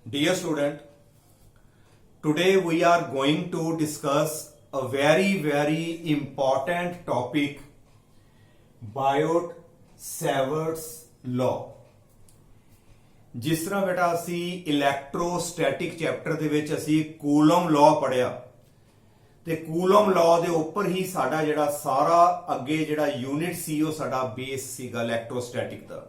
Dear student, today we are going to discuss a very important topic, Biot-Savart's law। जिस तरह बेटा असी इलैक्ट्रोस्टैटिक chapter ਦੇ ਵਿੱਚ ਅਸੀਂ ਕੂਲਮ ਲਾਅ ਪੜਿਆ ਤੇ ਕੂਲਮ ਲਾਅ ਦੇ ਉੱਪਰ ਹੀ ਸਾਡਾ ਜਿਹੜਾ ਸਾਰਾ ਅੱਗੇ ਜਿਹੜਾ ਯੂਨਿਟ ਸੀ ਉਹ ਸਾਡਾ ਬੇਸ ਸੀਗਾ ਇਲੈਕਟ੍ਰੋਸਟੈਟਿਕ ਦਾ।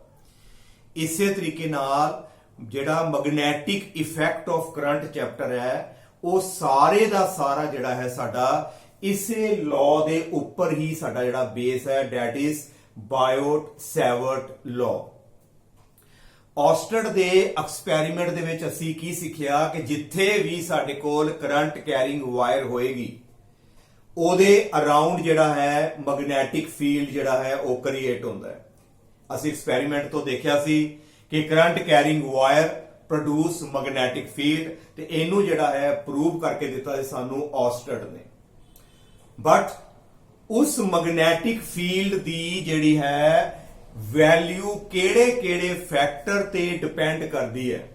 ਇਸੇ ਤਰੀਕੇ ਨਾਲ ਜਿਹੜਾ magnetic effect of current chapter ਹੈ ਉਹ ਸਾਰੇ ਦਾ ਸਾਰਾ ਜਿਹੜਾ ਹੈ ਸਾਡਾ ਇਸੇ ਲਾਅ ਦੇ ਉੱਪਰ ਹੀ ਸਾਡਾ ਜਿਹੜਾ ਬੇਸ ਹੈ, ਡੈਟ ਇਜ਼ ਬਾਇਓਟ-ਸੈਵਰਟ ਲਾਅ। ਔਸਟਡ ਦੇ ਐਕਸਪੈਰੀਮੈਂਟ ਦੇ ਵਿੱਚ ਅਸੀਂ ਕੀ ਸਿੱਖਿਆ ਕਿ ਜਿੱਥੇ ਵੀ ਸਾਡੇ ਕੋਲ ਕਰੰਟ ਕੈਰਿੰਗ ਵਾਇਰ ਹੋਏਗੀ ਉਹਦੇ ਅਰਾਊਂਡ ਜਿਹੜਾ ਹੈ ਮੈਗਨੈਟਿਕ ਫੀਲਡ ਜਿਹੜਾ ਹੈ ਉਹ ਕ੍ਰੀਏਟ ਹੁੰਦਾ ਹੈ। ਅਸੀਂ ਐਕਸਪੈਰੀਮੈਂਟ ਤੋਂ ਦੇਖਿਆ ਸੀ ਕਿ current carrying wire produce magnetic field ਤੇ ਇਹਨੂੰ ਜਿਹੜਾ ਹੈ ਪ੍ਰੂਵ ਕਰਕੇ ਦਿੱਤਾ ਸੀ ਸਾਨੂੰ ਔਸਟਡ ਨੇ। ਬਟ ਉਸ ਮੈਗਨੈਟਿਕ ਫੀਲਡ ਦੀ ਜਿਹੜੀ ਹੈ ਵੈਲਿਊ ਕਿਹੜੇ ਫੈਕਟਰ ਤੇ ਡਿਪੈਂਡ ਕਰਦੀ ਹੈ,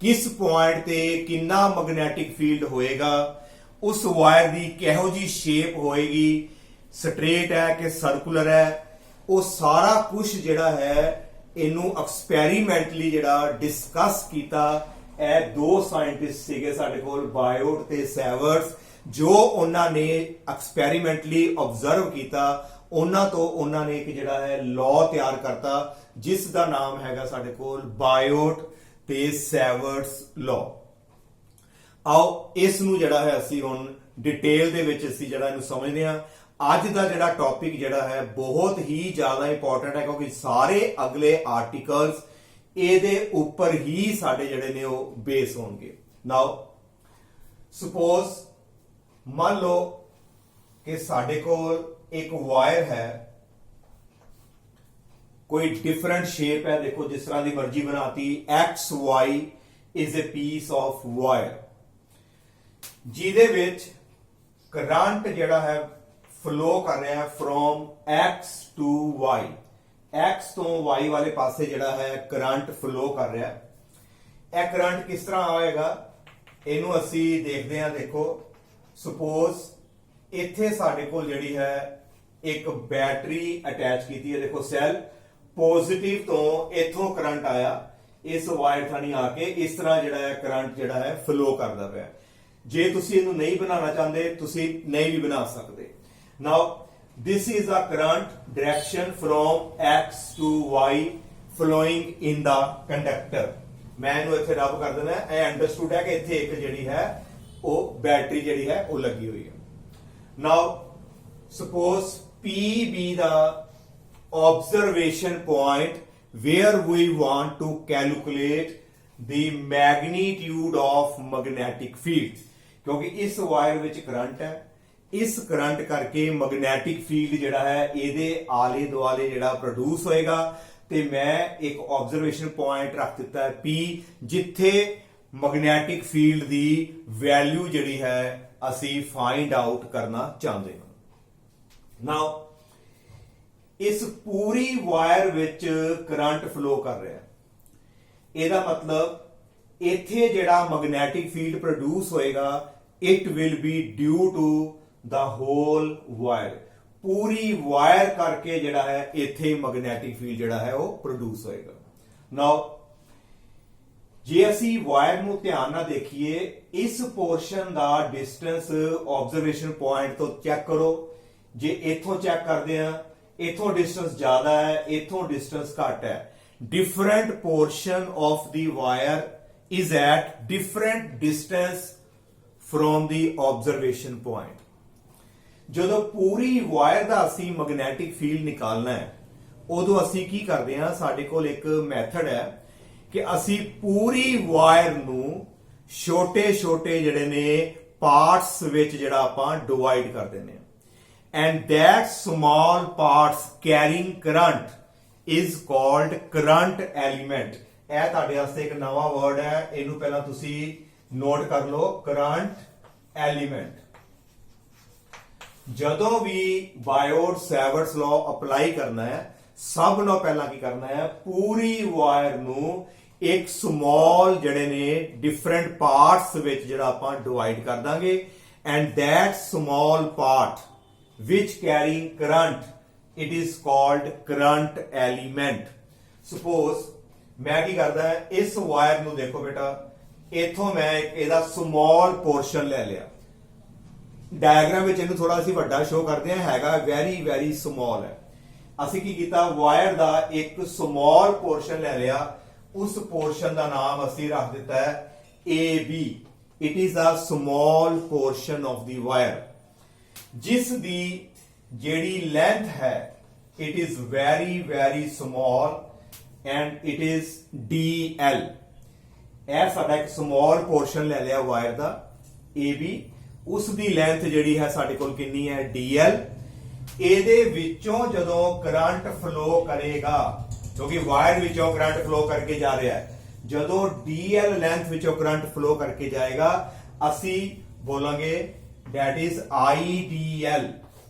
ਕਿਸ ਪੁਆਇੰਟ ਤੇ ਕਿੰਨਾ ਮੈਗਨੈਟਿਕ ਫੀਲਡ ਹੋਏਗਾ, ਉਸ ਵਾਇਰ ਦੀ ਕਿਹੋ ਜੀ ਸ਼ੇਪ ਹੋਏਗੀ, ਸਟ੍ਰੇਟ ਹੈ ਕਿ ਸਰਕੂਲਰ ਹੈ, ਉਹ ਸਾਰਾ ਕੁਝ ਜਿਹੜਾ ਹੈ ਇਹਨੂੰ ਐਕਸਪੈਰੀਮੈਂਟਲੀ ਜਿਹੜਾ ਡਿਸਕਸ ਕੀਤਾ। ਇਹ ਦੋ ਸਾਇੰਟਿਸਟ ਸੀਗੇ ਸਾਡੇ ਕੋਲ, ਬਾਇਓਟ ਤੇ ਸੈਵਰਟਸ, ਜੋ ਉਹਨਾਂ ਨੇ ਐਕਸਪੈਰੀਮੈਂਟਲੀ ਆਬਜ਼ਰਵ ਕੀਤਾ। ਉਹਨਾਂ ਤੋਂ ਉਹਨਾਂ ਨੇ ਇੱਕ ਜਿਹੜਾ ਹੈ ਲਾਅ ਤਿਆਰ ਕਰਤਾ ਜਿਸ ਦਾ ਨਾਮ ਹੈਗਾ ਸਾਡੇ ਕੋਲ ਬਾਇਓਟ ਤੇ ਸੈਵਰਟਸ ਲਾਅ। ਆਓ ਇਸ ਨੂੰ ਜਿਹੜਾ ਹੈ ਅਸੀਂ ਹੁਣ ਡਿਟੇਲ ਦੇ ਵਿੱਚ ਅਸੀਂ ਜਿਹੜਾ ਇਹਨੂੰ ਸਮਝਦੇ ਹਾਂ। ਅੱਜ ਦਾ ਜਿਹੜਾ ਟੌਪਿਕ ਜਿਹੜਾ ਹੈ ਬਹੁਤ ਹੀ ਜ਼ਿਆਦਾ ਇੰਪੋਰਟੈਂਟ ਹੈ ਕਿਉਂਕਿ ਸਾਰੇ ਅਗਲੇ ਆਰਟੀਕਲਸ ਇਹਦੇ ਉੱਪਰ ਹੀ ਸਾਡੇ ਜਿਹੜੇ ਨੇ ਉਹ ਬੇਸ ਹੋਣਗੇ। ਨਾਓ ਸਪੋਜ਼ ਮੰਨ ਲਓ ਕਿ ਸਾਡੇ ਕੋਲ ਇੱਕ ਵਾਇਰ ਹੈ, ਕੋਈ ਡਿਫਰੈਂਟ ਸ਼ੇਪ ਹੈ, ਦੇਖੋ ਜਿਸ ਤਰ੍ਹਾਂ ਦੀ ਮਰਜ਼ੀ ਬਣਾਤੀ, XY is a piece of wire ਜਿਹਦੇ ਵਿੱਚ ਕਰੰਟ ਜਿਹੜਾ ਹੈ ਫਲੋ ਕਰ ਰਿਹਾ ਹੈ from X to Y, X ਤੋਂ Y ਵਾਲੇ ਪਾਸੇ ਜਿਹੜਾ ਹੈ ਕਰੰਟ ਫਲੋ ਕਰ ਰਿਹਾ ਹੈ। ਇਹ ਕਰੰਟ ਕਿਸ ਤਰ੍ਹਾਂ ਆਏਗਾ ਇਹਨੂੰ ਅਸੀਂ ਦੇਖਦੇ ਹਾਂ। ਦੇਖੋ ਸਪੋਜ਼ ਇੱਥੇ ਸਾਡੇ ਕੋਲ ਜਿਹੜੀ ਹੈ ਇੱਕ ਬੈਟਰੀ ਅਟੈਚ ਕੀਤੀ ਹੈ, ਦੇਖੋ ਸੈੱਲ ਪੋਜ਼ਿਟਿਵ ਤੋਂ ਇੱਥੋਂ ਕਰੰਟ ਆਇਆ, ਇਸ ਵਾਇਰ ਥਾਣੀ ਆ ਕੇ ਇਸ ਤਰ੍ਹਾਂ ਜਿਹੜਾ ਹੈ ਕਰੰਟ ਜਿਹੜਾ ਹੈ ਫਲੋ ਕਰਦਾ ਪਿਆ। ਜੇ ਤੁਸੀਂ ਇਹਨੂੰ ਨਹੀਂ ਬਣਾਉਣਾ ਚਾਹੁੰਦੇ ਤੁਸੀਂ ਨਹੀਂ ਵੀ ਬਣਾ ਸਕਦੇ। ਨਾਓ this is the current direction from X to Y flowing in the conductor। ਮੈਂ ਇਹਨੂੰ ਇੱਥੇ ਰੱਬ ਕਰ ਦਿੰਦਾ। ਇਹ ਅੰਡਰਸਟੂਡ ਹੈ ਕਿ ਇੱਥੇ ਇੱਕ ਜਿਹੜੀ ਹੈ ਉਹ ਬੈਟਰੀ ਜਿਹੜੀ ਹੈ ਉਹ ਲੱਗੀ ਹੋਈ ਹੈ। ਨਾਓ suppose P be the observation point where we want to calculate the magnitude of magnetic field। ਕਿਉਂਕਿ ਇਸ ਵਾਇਰ ਵਿੱਚ ਕਰੰਟ ਹੈ, ਇਸ ਕਰੰਟ ਕਰਕੇ ਮੈਗਨੈਟਿਕ ਫੀਲਡ ਜਿਹੜਾ ਹੈ ਇਹਦੇ ਆਲੇ ਦੁਆਲੇ ਜਿਹੜਾ ਪ੍ਰੋਡਿਊਸ ਹੋਏਗਾ ਤੇ ਮੈਂ ਇੱਕ ਆਬਜ਼ਰਵੇਸ਼ਨ ਪੁਆਇੰਟ ਰੱਖ ਦਿੱਤਾ ਹੈ P, ਜਿੱਥੇ ਮੈਗਨੈਟਿਕ ਫੀਲਡ ਦੀ ਵੈਲਿਊ ਜਿਹੜੀ ਹੈ ਅਸੀਂ ਫਾਈਂਡ ਆਊਟ ਕਰਨਾ ਚਾਹੁੰਦੇ ਹਾਂ। ਨਾਓ ਇਸ ਪੂਰੀ ਵਾਇਰ ਵਿੱਚ ਕਰੰਟ ਫਲੋ ਕਰ ਰਿਹਾ, ਇਹਦਾ ਮਤਲਬ ਇੱਥੇ ਜਿਹੜਾ ਮੈਗਨੈਟਿਕ ਫੀਲਡ ਪ੍ਰੋਡਿਊਸ ਹੋਏਗਾ it will be due to the whole wire. ਪੂਰੀ ਵਾਇਰ ਕਰਕੇ ਜਿਹੜਾ ਹੈ ਇੱਥੇ ਮੈਗਨੈਟਿਕ ਫੀਲਡ ਜਿਹੜਾ ਹੈ ਉਹ ਪ੍ਰੋਡਿਊਸ ਹੋਏਗਾ। ਨਾਓ ਜੇ ਅਸੀਂ ਵਾਇਰ ਨੂੰ ਧਿਆਨ ਨਾਲ ਦੇਖੀਏ, ਇਸ ਪੋਰਸ਼ਨ ਦਾ ਡਿਸਟੈਂਸ ਆਬਜ਼ਰਵੇਸ਼ਨ ਪੁਆਇੰਟ ਤੋਂ ਚੈੱਕ ਕਰੋ। ਜੇ ਇੱਥੋਂ ਚੈੱਕ ਕਰਦੇ ਆ, ਇੱਥੋਂ ਡਿਸਟੈਂਸ ਜ਼ਿਆਦਾ ਹੈ, ਇੱਥੋਂ ਡਿਸਟੈਂਸ ਘੱਟ ਹੈ। Different portion of the wire is at different distance from the observation point. ਜਦੋਂ ਪੂਰੀ ਵਾਇਰ ਦਾ ਅਸੀਂ ਮੈਗਨੈਟਿਕ ਫੀਲਡ ਨਿਕਾਲਣਾ ਹੈ ਉਦੋਂ ਅਸੀਂ ਕੀ ਕਰਦੇ ਹਾਂ, ਸਾਡੇ ਕੋਲ ਇੱਕ ਮੈਥਡ ਹੈ ਕਿ ਅਸੀਂ ਪੂਰੀ ਵਾਇਰ ਨੂੰ ਛੋਟੇ ਜਿਹੜੇ ਨੇ ਪਾਰਟਸ ਵਿੱਚ ਜਿਹੜਾ ਆਪਾਂ ਡਿਵਾਈਡ ਕਰ ਦਿੰਦੇ ਹਾਂ। And that small parts carrying current is called current element। ਇਹ ਤੁਹਾਡੇ ਵਾਸਤੇ ਇੱਕ ਨਵਾਂ ਵਰਡ ਹੈ, ਇਹਨੂੰ ਪਹਿਲਾਂ ਤੁਸੀਂ ਨੋਟ ਕਰ ਲਓ, ਕਰੰਟ ਐਲੀਮੈਂਟ। ਜਦੋਂ ਵੀ ਬਾਇਓਟ-ਸੈਵਰਟਸ ਲਾਅ ਅਪਲਾਈ ਕਰਨਾ ਹੈ, ਸਭ ਨਾਲੋਂ ਪਹਿਲਾਂ ਕੀ ਕਰਨਾ ਹੈ, ਪੂਰੀ ਵਾਇਰ ਨੂੰ ਇੱਕ ਸਮਾਲ ਜਿਹੜੇ ਨੇ ਡਿਫਰੈਂਟ ਪਾਰਟਸ ਵਿੱਚ ਜਿਹੜਾ ਆਪਾਂ ਡਿਵਾਈਡ ਕਰ ਦਾਂਗੇ and that small part which carrying current it is called current element. suppose ਮੈਂ ਕੀ ਕਰਦਾ ਇਸ ਵਾਇਰ ਨੂੰ ਦੇਖੋ ਬੇਟਾ ਇਥੋਂ ਮੈਂ ਇਹਦਾ ਸਮਾਲ ਪੋਰਸ਼ਨ ਲੈ ਲਿਆ ਡਾਇਗਰਾਮ ਵਿੱਚ ਇਹਨੂੰ ਥੋੜਾ ਅਸੀਂ ਵੱਡਾ ਸ਼ੋ ਕਰਦੇ ਹਾਂ ਹੈਗਾ ਵੈਰੀ ਵੈਰੀ ਸਮਾਲ ਹੈ ਅਸੀਂ ਕੀ ਕੀਤਾ ਵਾਇਰ ਦਾ ਇੱਕ ਸਮਾਲ ਪੋਰਸ਼ਨ ਲੈ ਲਿਆ ਉਸ ਪੋਰਸ਼ਨ ਦਾ ਨਾਮ ਅਸੀਂ ਰੱਖ ਦਿੱਤਾ ਹੈ AB it is a small portion of the wire ਜਿਸ ਦੀ ਜਿਹੜੀ ਲੈਂਥ ਹੈ it is very very small and it is DL ਇਹ ਸਾਡਾ ਇੱਕ ਸਮਾਲ ਪੋਰਸ਼ਨ ਲੈ ਲਿਆ ਵਾਇਰ ਦਾ AB ਉਸ ਦੀ ਲੈਂਥ ਜਿਹੜੀ ਹੈ ਸਾਡੇ ਕੋਲ ਕਿੰਨੀ ਹੈ DL ਇਹਦੇ ਵਿੱਚੋਂ ਜਦੋਂ ਕਰੰਟ ਫਲੋ ਕਰੇਗਾ ਕਿਉਂਕਿ ਵਾਇਰ ਵਿੱਚੋਂ ਕਰੰਟ ਫਲੋ ਕਰਕੇ ਜਾ ਰਿਹਾ ਹੈ ਜਦੋਂ DL ਲੈਂਥ ਵਿੱਚੋਂ ਕਰੰਟ ਫਲੋ ਕਰਕੇ ਜਾਏਗਾ ਅਸੀਂ ਬੋਲਾਂਗੇ that is IDL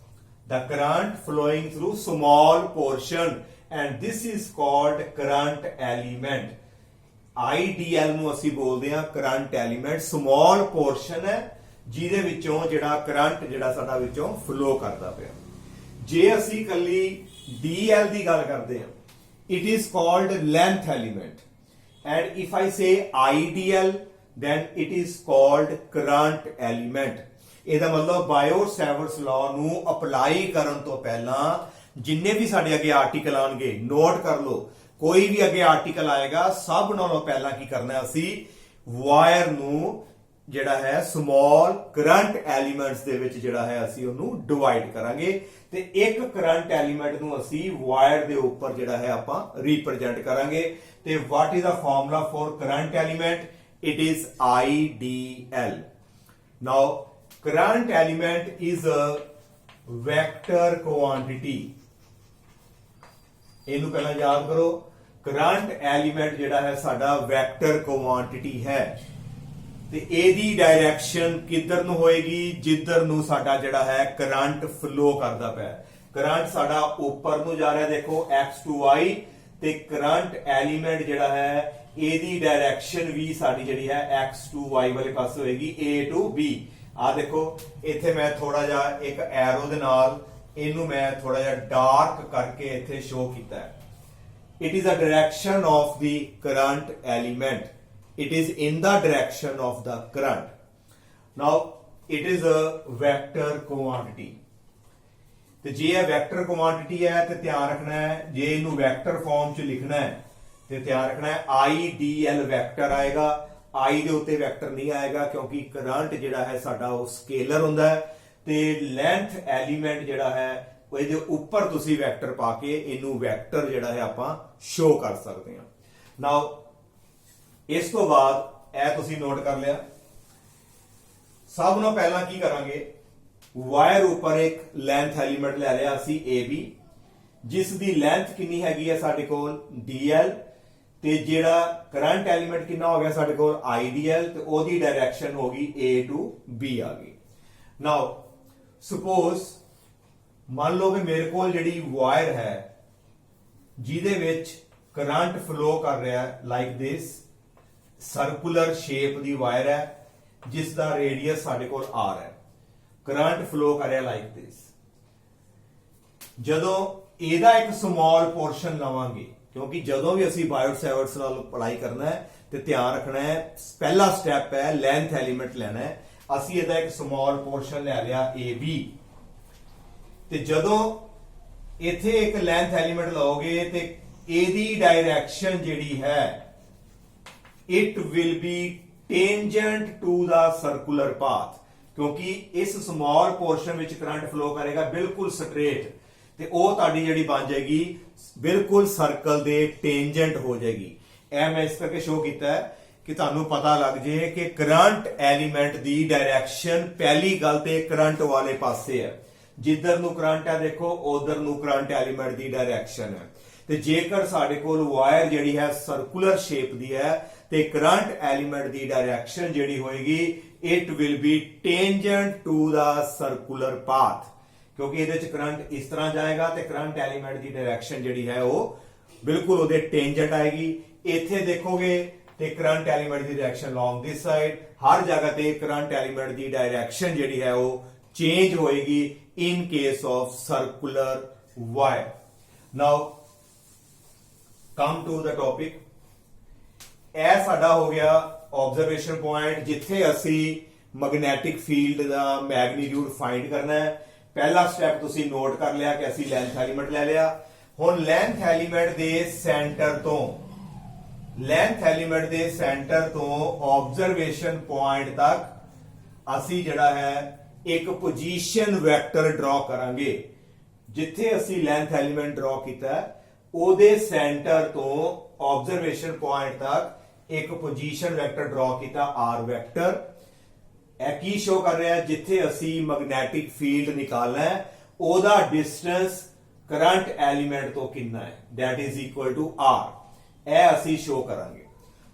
the current flowing through small portion and this is called current element IDL ਨੂੰ ਅਸੀਂ ਬੋਲਦੇ ਹਾਂ ਕਰੰਟ ਐਲੀਮੈਂਟ ਸਮਾਲ ਪੋਰਸ਼ਨ ਹੈ ਜਿਹਦੇ ਵਿੱਚੋਂ ਜਿਹੜਾ ਕਰੰਟ ਜਿਹੜਾ ਸਾਡਾ ਵਿੱਚੋਂ ਫਲੋ ਕਰਦਾ ਪਿਆ ਜੇ ਅਸੀਂ ਕੱਲੀ DL ਦੀ ਗੱਲ ਕਰਦੇ ਹਾਂ it is called length element and if I say IDL then it is called current element ਇਹਦਾ ਮਤਲਬ ਬਾਇਓ-ਸੇਵਰਟਸ ਲਾਅ ਨੂੰ ਅਪਲਾਈ ਕਰਨ ਤੋਂ ਪਹਿਲਾਂ ਜਿੰਨੇ ਵੀ ਸਾਡੇ ਅੱਗੇ ਆਰਟੀਕਲ ਆਣਗੇ ਨੋਟ ਕਰ ਲਓ ਕੋਈ ਵੀ ਅੱਗੇ ਆਰਟੀਕਲ ਆਏਗਾ ਸਭ ਨਾਲੋਂ ਪਹਿਲਾਂ ਕੀ ਕਰਨਾ ਹੈ ਅਸੀਂ ਵਾਇਰ ਨੂੰ ਜਿਹੜਾ ਹੈ ਸਮਾਲ ਕਰੰਟ ਐਲੀਮੈਂਟਸ ਦੇ ਵਿੱਚ ਜਿਹੜਾ ਹੈ ਅਸੀਂ ਉਹਨੂੰ ਡਿਵਾਈਡ ਕਰਾਂਗੇ ਤੇ ਇੱਕ ਕਰੰਟ ਐਲੀਮੈਂਟ ਨੂੰ ਅਸੀਂ ਵਾਇਰ ਦੇ ਉੱਪਰ ਜਿਹੜਾ ਹੈ ਆਪਾਂ ਰਿਪਰੈਜ਼ੈਂਟ ਕਰਾਂਗੇ ਤੇ what is the formula for current element it is IDL now current element is a vector quantity ਇਹਨੂੰ ਪਹਿਲਾਂ ਯਾਦ ਕਰੋ ਕਰੰਟ ਐਲੀਮੈਂਟ ਜਿਹੜਾ ਹੈ ਸਾਡਾ ਵੈਕਟਰ ਕੁਆਂਟੀਟੀ ਹੈ ਤੇ ਇਹਦੀ ਡਾਇਰੈਕਸ਼ਨ ਕਿੱਧਰ ਨੂੰ ਹੋਏਗੀ ਜਿੱਧਰ ਨੂੰ ਸਾਡਾ ਜਿਹੜਾ ਹੈ ਕਰੰਟ ਫਲੋ ਕਰਦਾ ਪਿਆ ਕਰੰਟ ਸਾਡਾ ਉੱਪਰ ਨੂੰ ਜਾ ਰਿਹਾ ਦੇਖੋ x to y ਤੇ ਕਰੰਟ ਐਲੀਮੈਂਟ ਜਿਹੜਾ ਹੈ ਇਹਦੀ ਡਾਇਰੈਕਸ਼ਨ ਵੀ ਸਾਡੀ ਜਿਹੜੀ ਹੈ x to y ਵਾਲੇ ਪਾਸੇ ਹੋਏਗੀ a to b ਆ ਦੇਖੋ ਇੱਥੇ ਮੈਂ ਥੋੜਾ ਜਿਹਾ ਇੱਕ ਐਰੋ ਦੇ ਨਾਲ ਇਹਨੂੰ ਮੈਂ ਥੋੜਾ ਜਿਹਾ ਡਾਰਕ ਕਰਕੇ ਇੱਥੇ ਸ਼ੋ ਕੀਤਾ ਹੈ it is a direction of the current element it is in the direction of the current now it is a vector quantity ਤੇ ਜੇ ਇਹ ਵੈਕਟਰ ਕੁਆਂਟੀਟੀ ਹੈ ਤੇ ਧਿਆਨ ਰੱਖਣਾ ਹੈ ਜੇ ਇਹਨੂੰ ਵੈਕਟਰ ਫਾਰਮ ਚ ਲਿਖਣਾ ਹੈ ਤੇ ਧਿਆਨ ਰੱਖਣਾ ਹੈ IDL ਵੈਕਟਰ ਆਏਗਾ I ਦੇ ਉੱਤੇ ਵੈਕਟਰ ਨਹੀਂ ਆਏਗਾ ਕਿਉਂਕਿ ਕਰੰਟ ਜਿਹੜਾ ਹੈ ਸਾਡਾ ਉਹ ਸਕੇਲਰ ਹੁੰਦਾ ਹੈ ਤੇ ਲੈਂਥ ਐਲੀਮੈਂਟ ਜਿਹੜਾ ਹੈ ਇਹਦੇ ਉੱਪਰ ਤੁਸੀਂ ਵੈਕਟਰ ਪਾ ਕੇ ਇਹਨੂੰ ਵੈਕਟਰ ਜਿਹੜਾ ਹੈ ਆਪਾਂ ਸ਼ੋ ਕਰ ਸਕਦੇ ਹਾਂ ਨਾਓ ਇਸ ਤੋਂ ਬਾਅਦ ਇਹ ਤੁਸੀਂ ਨੋਟ ਕਰ ਲਿਆ ਸਭ ਤੋਂ ਪਹਿਲਾਂ ਕੀ ਕਰਾਂਗੇ ਵਾਇਰ ਉੱਪਰ ਇੱਕ ਲੈਂਥ ਐਲੀਮੈਂਟ ਲੈ ਲਿਆ ਅਸੀਂ AB ਜਿਸ ਦੀ ਲੈਂਥ ਕਿੰਨੀ ਹੈਗੀ ਹੈ ਸਾਡੇ ਕੋਲ DL ਤੇ ਜਿਹੜਾ ਕਰੰਟ ਐਲੀਮੈਂਟ ਕਿੰਨਾ ਹੋ ਗਿਆ ਸਾਡੇ ਕੋਲ IDL ਤੇ ਉਹਦੀ ਡਾਇਰੈਕਸ਼ਨ ਹੋ ਗਈ A to B ਆ ਗਈ ਨਾਓ ਸਪੋਜ਼ ਮੰਨ ਲਓ ਕਿ ਮੇਰੇ ਕੋਲ ਜਿਹੜੀ ਵਾਇਰ ਹੈ ਜਿਹਦੇ ਵਿੱਚ ਕਰੰਟ ਫਲੋ ਕਰ ਰਿਹਾ ਹੈ like this circular shape the wire ਹੈ ਜਿਸ ਦਾ ਰੇਡੀਅਸ ਸਾਡੇ ਕੋਲ R ਹੈ ਕਰੰਟ ਫਲੋ ਕਰ ਰਿਹਾ ਲਾਈਕ ਦਿਸ ਜਦੋਂ ਇਹਦਾ ਇੱਕ ਸਮਾਲ ਪੋਰਸ਼ਨ ਲਵਾਂਗੇ ਕਿਉਂਕਿ ਜਦੋਂ ਵੀ ਅਸੀਂ ਬਾਇਓ-ਸੇਵਰਟਸ ਨਾਲ ਅਪਲਾਈ ਕਰਨਾ ਹੈ ਤੇ ਧਿਆਨ ਰੱਖਣਾ ਹੈ ਪਹਿਲਾ ਸਟੈਪ ਹੈ ਲੈਂਥ ਐਲੀਮੈਂਟ ਲੈਣਾ ਹੈ ਅਸੀਂ ਇਹਦਾ ਇੱਕ ਸਮਾਲ ਪੋਰਸ਼ਨ ਲੈ ਲਿਆ AB ਤੇ ਜਦੋਂ ਇੱਥੇ ਇੱਕ ਲੈਂਥ ਐਲੀਮੈਂਟ ਲਓਗੇ ਤੇ ਇਹਦੀ ਡਾਇਰੈਕਸ਼ਨ ਜਿਹੜੀ ਹੈ it will be tangent to the circular path ਕਿਉਂਕਿ ਇਸ ਸਮਾਲ ਪੋਰਸ਼ਨ ਵਿੱਚ ਕਰੰਟ ਫਲੋ ਕਰੇਗਾ ਬਿਲਕੁਲ ਸਟ੍ਰੇਟ ਤੇ ਉਹ ਤੁਹਾਡੀ ਜਿਹੜੀ ਬਣ ਜਾਏਗੀ ਬਿਲਕੁਲ ਸਰਕਲ ਦੇ ਟੈਂਜੈਂਟ ਹੋ ਜਾਏਗੀ ਇਹ ਮੈਂ ਇਸ ਕਰਕੇ ਸ਼ੋ ਕੀਤਾ ਹੈ ਕਿ ਤੁਹਾਨੂੰ ਪਤਾ ਲੱਗ ਜੇ ਕਿ ਕਰੰਟ ਐਲੀਮੈਂਟ ਦੀ ਡਾਇਰੈਕਸ਼ਨ ਪਹਿਲੀ ਗੱਲ ਤੇ ਕਰੰਟ ਵਾਲੇ ਪਾਸੇ ਹੈ ਜਿੱਧਰ ਨੂੰ ਕਰੰਟ ਹੈ ਦੇਖੋ ਉਧਰ ਨੂੰ ਕਰੰਟ ਐਲੀਮੈਂਟ ਦੀ ਡਾਇਰੈਕਸ਼ਨ ਹੈ ਤੇ ਜੇਕਰ ਸਾਡੇ ਕੋਲ ਵਾਇਰ ਜਿਹੜੀ ਹੈ ਸਰਕੂਲਰ ਸ਼ੇਪ ਦੀ ਹੈ ਤੇ ਕਰੰਟ ਐਲੀਮੈਂਟ ਦੀ ਡਾਇਰੈਕਸ਼ਨ ਜਿਹੜੀ ਹੋਏਗੀ it will be tangent to the circular path ਕਿਉਂਕਿ ਇਹਦੇ ਚ ਕਰੰਟ ਇਸ ਤਰ੍ਹਾਂ ਜਾਏਗਾ ਤੇ ਕਰੰਟ ਐਲੀਮੈਂਟ ਦੀ ਡਾਇਰੈਕਸ਼ਨ ਜਿਹੜੀ ਹੈ ਉਹ ਬਿਲਕੁਲ ਉਹਦੇ ਟੈਂਜੈਂਟ ਆਏਗੀ ਇੱਥੇ ਦੇਖੋਗੇ ਤੇ current element the direction long this side, ਹਰ ਜਗ੍ਹਾ ਤੇ ਕਰੰਟ ਐਲੀਮੈਂਟ ਦੀ ਡਾਇਰੈਕਸ਼ਨ ਜਿਹੜੀ ਹੈ ਉਹ ਚੇਂਜ ਹੋਏਗੀ in case of circular wire. Now come to the topic. ਇਹ ਸਾਡਾ ਹੋ ਗਿਆ ਆਬਜ਼ਰਵੇਸ਼ਨ ਪੁਆਇੰਟ ਜਿੱਥੇ ਅਸੀਂ ਮੈਗਨੈਟਿਕ ਫੀਲਡ ਦਾ ਮੈਗਨੀਟਿਊਡ ਫਾਈਂਡ ਕਰਨਾ ਹੈ। ਪਹਿਲਾ ਸਟੈਪ ਤੁਸੀਂ ਨੋਟ ਕਰ ਲਿਆ ਕਿ ਅਸੀਂ ਲੈਂਥ ਐਲੀਮੈਂਟ ਲੈ ਲਿਆ। ਹੁਣ ਲੈਂਥ ਐਲੀਮੈਂਟ ਦੇ ਸੈਂਟਰ ਤੋਂ ਆਬਜ਼ਰਵੇਸ਼ਨ ਪੁਆਇੰਟ ਤੱਕ ਅਸੀਂ ਜਿਹੜਾ ਹੈ ਇੱਕ ਪੋਜੀਸ਼ਨ ਵੈਕਟਰ ਡਰਾ ਕਰਾਂਗੇ। ਜਿੱਥੇ ਅਸੀਂ ਲੈਂਥ ਐਲੀਮੈਂਟ ਡਰਾ ਕੀਤਾ ਉਹਦੇ ਸੈਂਟਰ ਤੋਂ ਆਬਜ਼ਰਵੇਸ਼ਨ ਪੁਆਇੰਟ ਤੱਕ ਇੱਕ ਪੋਜੀਸ਼ਨ ਵੈਕਟਰ ਡਰਾ ਕੀਤਾ ਆਰ ਵੈਕਟਰ। ਇਹ ਕੀ ਸ਼ੋ ਕਰ ਰਿਹਾ ਹੈ? ਜਿੱਥੇ ਅਸੀਂ ਮੈਗਨੈਟਿਕ ਫੀਲਡ ਨਿਕਾਲਣਾ ਹੈ ਉਹਦਾ ਡਿਸਟੈਂਸ ਕਰੰਟ ਐਲੀਮੈਂਟ ਤੋਂ ਕਿੰਨਾ ਹੈ, that is equal to r। ਇਹ ਅਸੀਂ ਸ਼ੋ ਕਰਾਂਗੇ।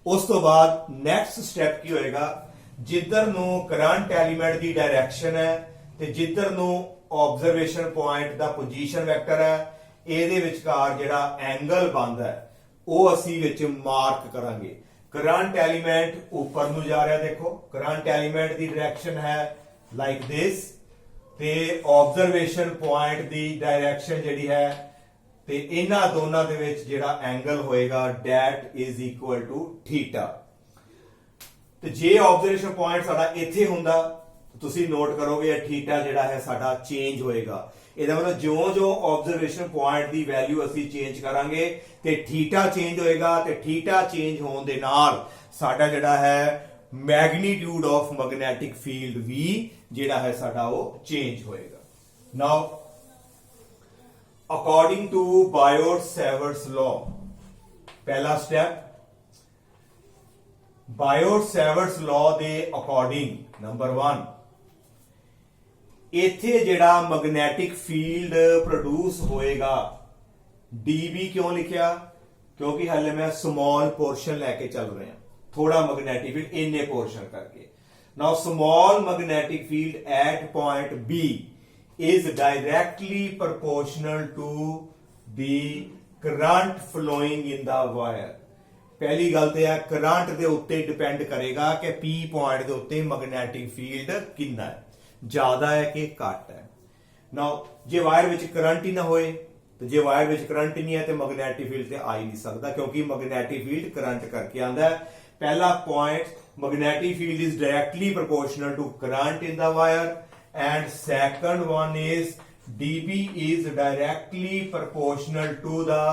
ਉਸ ਤੋਂ ਬਾਅਦ ਨੈਕਸਟ ਸਟੈਪ ਕੀ ਹੋਏਗਾ? ਜਿੱਧਰ ਨੂੰ ਕਰੰਟ ਐਲੀਮੈਂਟ ਦੀ ਡਾਇਰੈਕਸ਼ਨ ਹੈ ਤੇ ਜਿੱਧਰ ਨੂੰ ਆਬਜ਼ਰਵੇਸ਼ਨ ਪੁਆਇੰਟ ਦਾ ਪੋਜੀਸ਼ਨ ਵੈਕਟਰ ਹੈ, ਇਹਦੇ ਵਿਚਕਾਰ ਜਿਹੜਾ ਐਂਗਲ ਬਣਦਾ ਹੈ ਉਹ ਅਸੀਂ ਵਿੱਚ ਮਾਰਕ ਕਰਾਂਗੇ। ਕਰੰਟ ਐਲੀਮੈਂਟ ਉੱਪਰ ਨੂੰ ਜਾ ਰਿਹਾ, ਦੇਖੋ ਕਰੰਟ ਐਲੀਮੈਂਟ ਦੀ ਡਾਇਰੈਕਸ਼ਨ ਹੈ ਲਾਈਕ ਦਿਸ ਤੇ ਆਬਜ਼ਰਵੇਸ਼ਨ ਪੁਆਇੰਟ ਦੀ ਡਾਇਰੈਕਸ਼ਨ ਜਿਹੜੀ ਹੈ ਤੇ ਇਹਨਾਂ ਦੋਨਾਂ ਦੇ ਵਿੱਚ ਜਿਹੜਾ ਐਂਗਲ ਹੋਏਗਾ that is equal to theta. ਤੇ ਜੇ ਆਬਜ਼ਰਵੇਸ਼ਨ ਪੁਆਇੰਟ ਸਾਡਾ ਇੱਥੇ ਹੁੰਦਾ ਤੁਸੀਂ ਨੋਟ ਕਰੋਗੇ ਇਹ ਥੀਟਾ ਜਿਹੜਾ ਹੈ ਸਾਡਾ ਚੇਂਜ ਹੋਏਗਾ। ਇਹਦਾ ਮਤਲਬ ਜਿਉਂ-ਜਿਉਂ ਆਬਜ਼ਰਵੇਸ਼ਨ ਪੁਆਇੰਟ ਦੀ ਵੈਲਿਊ ਅਸੀਂ ਚੇਂਜ ਕਰਾਂਗੇ ਤੇ ਥੀਟਾ ਚੇਂਜ ਹੋਏਗਾ ਤੇ ਥੀਟਾ ਚੇਂਜ ਹੋਣ ਦੇ ਨਾਲ ਸਾਡਾ ਜਿਹੜਾ ਹੈ ਮੈਗਨੀਟਿਊਡ ਆਫ ਮੈਗਨੈਟਿਕ ਫੀਲਡ ਵੀ ਜਿਹੜਾ ਹੈ ਸਾਡਾ ਉਹ ਚੇਂਜ ਹੋਏਗਾ। ਨਾਓ ਅਕੋਰਡਿੰਗ ਟੂ ਬਾਇਓਟ-ਸੇਵਰਟਸ ਲਾਅ, ਪਹਿਲਾ ਸਟੈਪ ਬਾਇਓਟ-ਸੇਵਰਟਸ ਲਾਅ ਦੇ ਅਕੋਰਡਿੰਗ ਨੰਬਰ 1 ਇੱਥੇ ਜਿਹੜਾ ਮੈਗਨੈਟਿਕ ਫੀਲਡ ਪ੍ਰੋਡਿਊਸ ਹੋਏਗਾ dB ਕਿਉਂ ਲਿਖਿਆ? ਕਿਉਂਕਿ ਹਲੇ ਮੈਂ ਸਮਾਲ ਪੋਰਸ਼ਨ ਲੈ ਕੇ ਚੱਲ ਰਿਹਾ, ਥੋੜਾ ਮੈਗਨੈਟਿਕ ਫੀਲਡ ਇੰਨੇ ਪੋਰਸ਼ਨ ਕਰਕੇ। Now small magnetic field at point B is directly proportional to the current flowing in the wire। ਪਹਿਲੀ ਗੱਲ ਤੇ ਹੈ ਕਰੰਟ ਦੇ ਉੱਤੇ ਡਿਪੈਂਡ ਕਰੇਗਾ ਕਿ P ਪੁਆਇੰਟ ਦੇ ਉੱਤੇ ਮੈਗਨੈਟਿਕ ਫੀਲਡ ਕਿੰਨਾ ਹੈ, ਜ਼ਿਆਦਾ ਹੈ ਕਿ ਘੱਟ ਹੈ। ਨਾਓ ਜੇ ਵਾਇਰ ਵਿੱਚ ਕਰੰਟ ਹੀ ਨਾ ਹੋਏ ਤੇ ਜੇ ਵਾਇਰ ਵਿੱਚ ਕਰੰਟ ਹੀ ਨਹੀਂ ਹੈ ਤੇ ਮੈਗਨੈਟਿਕ ਫੀਲਡ ਤੇ ਆ ਹੀ ਨਹੀਂ ਸਕਦਾ ਕਿਉਂਕਿ ਮੈਗਨੈਟਿਕ ਫੀਲਡ ਕਰੰਟ ਕਰਕੇ ਆਂਦਾ ਹੈ। ਪਹਿਲਾ point magnetic field is directly proportional to current in the wire, and second one is dB is directly proportional to the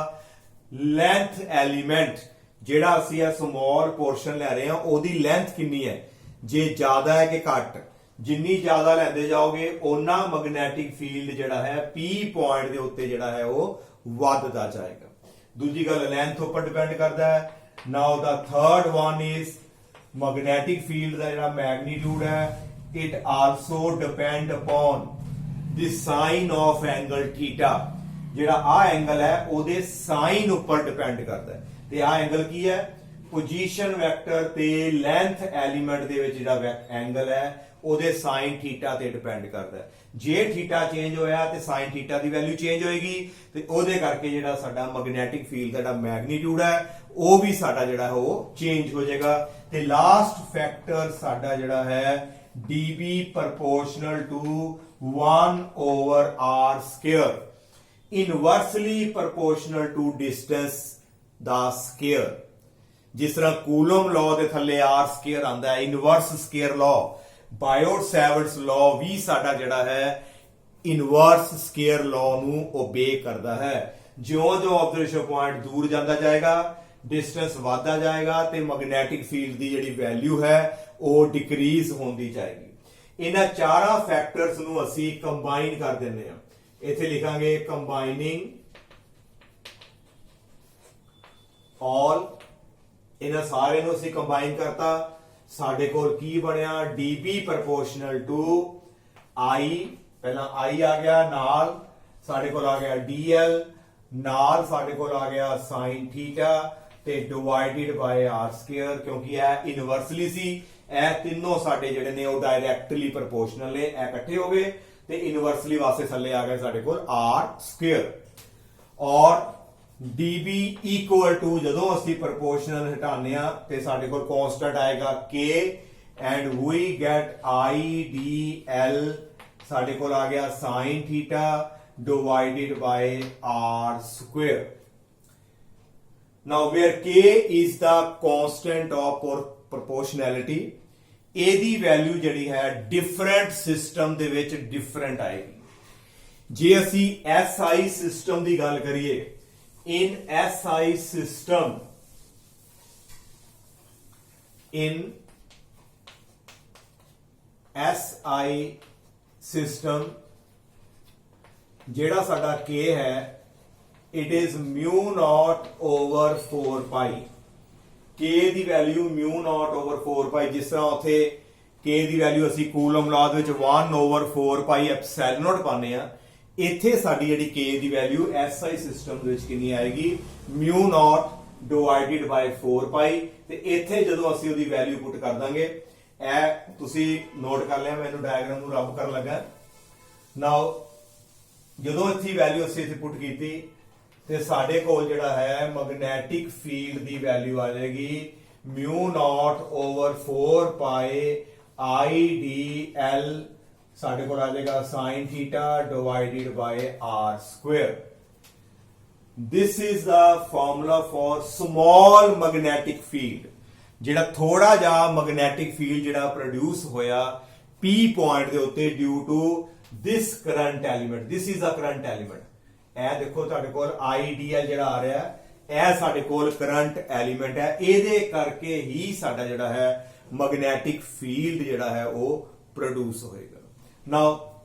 length element। ਜਿਹੜਾ ਅਸੀਂ ਇਹ small portion ਲੈ ਰਹੇ ਹਾਂ ਉਹਦੀ length ਕਿੰਨੀ ਹੈ, ਜੇ ਜ਼ਿਆਦਾ ਹੈ ਕਿ ਘੱਟ। ਜਿੰਨੀ ਜ਼ਿਆਦਾ ਲੈਂਦੇ ਜਾਓਗੇ ਓਨਾ magnetic field ਜਿਹੜਾ ਹੈ P ਪੁਆਇੰਟ ਦੇ ਉੱਤੇ ਜਿਹੜਾ ਹੈ ਉਹ ਵੱਧਦਾ ਜਾਏਗਾ। ਦੂਜੀ ਗੱਲ length ਉੱਪਰ ਡਿਪੈਂਡ ਕਰਦਾ ਹੈ। Now the third one is magnetic field ਦਾ ਜਿਹੜਾ magnitude ਹੈ it also depend upon the sign of angle theta। ਜਿਹੜਾ ਆ ਐਂਗਲ ਹੈ ਉਹਦੇ ਸਾਈਨ ਉੱਪਰ ਡਿਪੈਂਡ ਕਰਦਾ ਹੈ ਤੇ ਆ ਐਂਗਲ ਕੀ ਹੈ, ਪੋਜੀਸ਼ਨ ਵੈਕਟਰ ਤੇ ਲੈਂਥ ਐਲੀਮੈਂਟ ਦੇ ਵਿੱਚ ਜਿਹੜਾ ਐਂਗਲ ਹੈ ਉਹਦੇ ਸਾਈਨ ਥੀਟਾ ਤੇ ਡਿਪੈਂਡ ਕਰਦਾ ਹੈ। ਜੇ ਥੀਟਾ ਚੇਂਜ ਹੋਇਆ ਤੇ ਸਾਈਨ ਥੀਟਾ ਦੀ ਵੈਲਿਊ ਚੇਂਜ ਹੋਏਗੀ ਤੇ ਉਹਦੇ ਕਰਕੇ ਜਿਹੜਾ ਸਾਡਾ ਮੈਗਨੈਟਿਕ ਫੀਲਡ ਦਾ ਜਿਹੜਾ ਮੈਗਨੀਟਿਊਡ ਹੈ ਉਹ ਵੀ ਸਾਡਾ ਜਿਹੜਾ ਹੈ ਉਹ ਚੇਂਜ ਹੋ ਜਾਏਗਾ। ਤੇ ਲਾਸਟ ਫੈਕਟਰ ਸਾਡਾ ਜਿਹੜਾ ਹੈ dB proportional to 1 over r square, inversely proportional to distance the square। ਜਿਸ ਤਰ੍ਹਾਂ ਕੂਲਮ ਲਾਅ ਦੇ ਥੱਲੇ r square ਆਂਦਾ ਹੈ, ਇਨਵਰਸ ਸਕੁਅਰ ਲਾਅ, ਬਾਇਓਟ-ਸੇਵਰਟਸ ਲਾਅ ਵੀ ਸਾਡਾ ਜਿਹੜਾ ਹੈ ਇਨਵਰਸ ਸਕੁਅਰ ਲਾਅ ਨੂੰ ਓਬੇ ਕਰਦਾ ਹੈ। ਜਿਉਂ-ਜਿਉਂ ਆਬਜ਼ਰਵੇਸ਼ਨ ਪੁਆਇੰਟ ਦੂਰ ਜਾਂਦਾ ਜਾਏਗਾ ਡਿਸਟੈਂਸ ਵਧਦਾ ਜਾਏਗਾ ਤੇ ਮੈਗਨੈਟਿਕ ਫੀਲਡ ਦੀ ਜਿਹੜੀ ਵੈਲਿਊ ਹੈ ਉਹ ਡਿਕਰੀਜ਼ ਹੁੰਦੀ ਜਾਏਗੀ। ਇਹਨਾਂ ਚਾਰਾਂ ਫੈਕਟਰਸ ਨੂੰ ਅਸੀਂ ਕੰਬਾਈਨ ਕਰ ਦਿੰਦੇ ਹਾਂ। ਇੱਥੇ ਲਿਖਾਂਗੇ ਕੰਬਾਈਨਿੰਗ ਆਲ। ਇਹਨਾਂ ਸਾਰੇ ਨੂੰ ਅਸੀਂ ਕੰਬਾਈਨ ਕਰਤਾ, ਸਾਡੇ ਕੋਲ ਕੀ ਬਣਿਆ dB ਪ੍ਰੋਪੋਰਸ਼ਨਲ ਟੂ I। ਪਹਿਲਾਂ I ਆ ਗਿਆ, ਨਾਲ ਸਾਡੇ ਕੋਲ ਆ ਗਿਆ dl, ਨਾਲ ਸਾਡੇ ਕੋਲ ਆ ਗਿਆ sin ਥੀਟਾ ਤੇ ਡਿਵਾਈਡਡ ਬਾਈ r ਸਕੁਅਰ। ਕਿਉਂਕਿ ਇਹ ਇਨਵਰਸਲੀ ਸੀ, ਇਹ ਤਿੰਨੋਂ ਸਾਡੇ ਜਿਹੜੇ ਨੇ ਉਹ ਡਾਇਰੈਕਟਲੀ ਪ੍ਰੋਪੋਰਸ਼ਨਲ ਨੇ, ਇਹ ਇਕੱਠੇ ਹੋ ਗਏ ਤੇ ਇਨਵਰਸਲੀ ਵਾਸਤੇ ਥੱਲੇ ਆ ਗਏ ਸਾਡੇ ਕੋਲ r ਸਕੁਅਰ। ਔਰ dB equal to ਜਦੋਂ ਅਸੀਂ ਪ੍ਰੋਪੋਰਸ਼ਨਲ ਹਟਾਉਂਦੇ ਆ ਤੇ ਸਾਡੇ ਕੋਲ ਕਾਂਸਟੈਂਟ ਆਏਗਾ k and we get IDL ਸਾਡੇ ਕੋਲ ਆ ਗਿਆ sin theta divided by r square. Now where k is the constant of proportionality, ਇਹਦੀ ਵੈਲਿਊ ਜਿਹੜੀ ਹੈ ਡਿਫਰੈਂਟ ਸਿਸਟਮ ਦੇ ਵਿੱਚ ਡਿਫਰੈਂਟ ਆਏਗੀ. ਜੇ ਅਸੀਂ SI ਸਿਸਟਮ ਦੀ ਗੱਲ ਕਰੀਏ, in SI system, in SI system ਜਿਹੜਾ ਸਾਡਾ k ਹੈ, it is mu naught over 4 pi. k the value mu naught over 4 pi, ਜਿਸ ਤਰ੍ਹਾਂ ਉਥੇ k ਦੀ ਵੈਲਿਊ ਅਸੀਂ ਕੂਲਮ ਲਾਅ ਦੇ ਵਿੱਚ 1 over 4 pi ਐਪਸਿਲਨ ਨੋਟ ਪਾਉਂਦੇ ਆ, ਇੱਥੇ ਸਾਡੀ ਜਿਹੜੀ k ਦੀ ਵੈਲਿਊ SI ਸਿਸਟਮ ਦੇ ਵਿੱਚ ਕਿੰਨੀ ਆਏਗੀ, mu naught divided by 4 pi. ਤੇ ਇੱਥੇ ਜਦੋਂ ਅਸੀਂ ਉਹਦੀ ਵੈਲਿਊ ਪੁੱਟ ਕਰ ਦਾਂਗੇ, ਇਹ ਤੁਸੀਂ ਨੋਟ ਕਰ ਲਿਆ, ਮੈਨੂੰ ਡਾਇਗਰਾਮ ਨੂੰ ਰਬ ਕਰਨ ਲੱਗਾ. ਨਾਓ ਜਦੋਂ ਇੱਥੇ ਵੈਲਿਊ ਅਸੀਂ ਇੱਥੇ ਪੁੱਟ ਕੀਤੀ ਤੇ ਸਾਡੇ ਕੋਲ ਜਿਹੜਾ ਹੈ ਮੈਗਨੈਟਿਕ ਫੀਲਡ ਦੀ ਵੈਲਿਊ ਆ ਜਾਏਗੀ mu naught over 4 pi IDL ਸਾਡੇ ਕੋਲ ਆ ਜਾਏਗਾ sin theta divided by r square. This is the formula for small magnetic field. ਜਿਹੜਾ ਥੋੜਾ ਜਿਹਾ ਮੈਗਨੈਟਿਕ ਫੀਲਡ ਜਿਹੜਾ ਪ੍ਰੋਡਿਊਸ ਹੋਇਆ P ਪੁਆਇੰਟ ਦੇ ਉੱਤੇ due to this current element. This is a current element. ਇਹ ਦੇਖੋ ਤੁਹਾਡੇ ਕੋਲ IDL ਜਿਹੜਾ ਆ ਰਿਹਾ, ਇਹ ਸਾਡੇ ਕੋਲ ਕਰੰਟ ਐਲੀਮੈਂਟ ਹੈ, ਇਹਦੇ ਕਰਕੇ ਹੀ ਸਾਡਾ ਜਿਹੜਾ ਹੈ ਮੈਗਨੈਟਿਕ ਫੀਲਡ ਜਿਹੜਾ ਹੈ ਉਹ ਪ੍ਰੋਡਿਊਸ ਹੋਏਗਾ. ਨਾਓ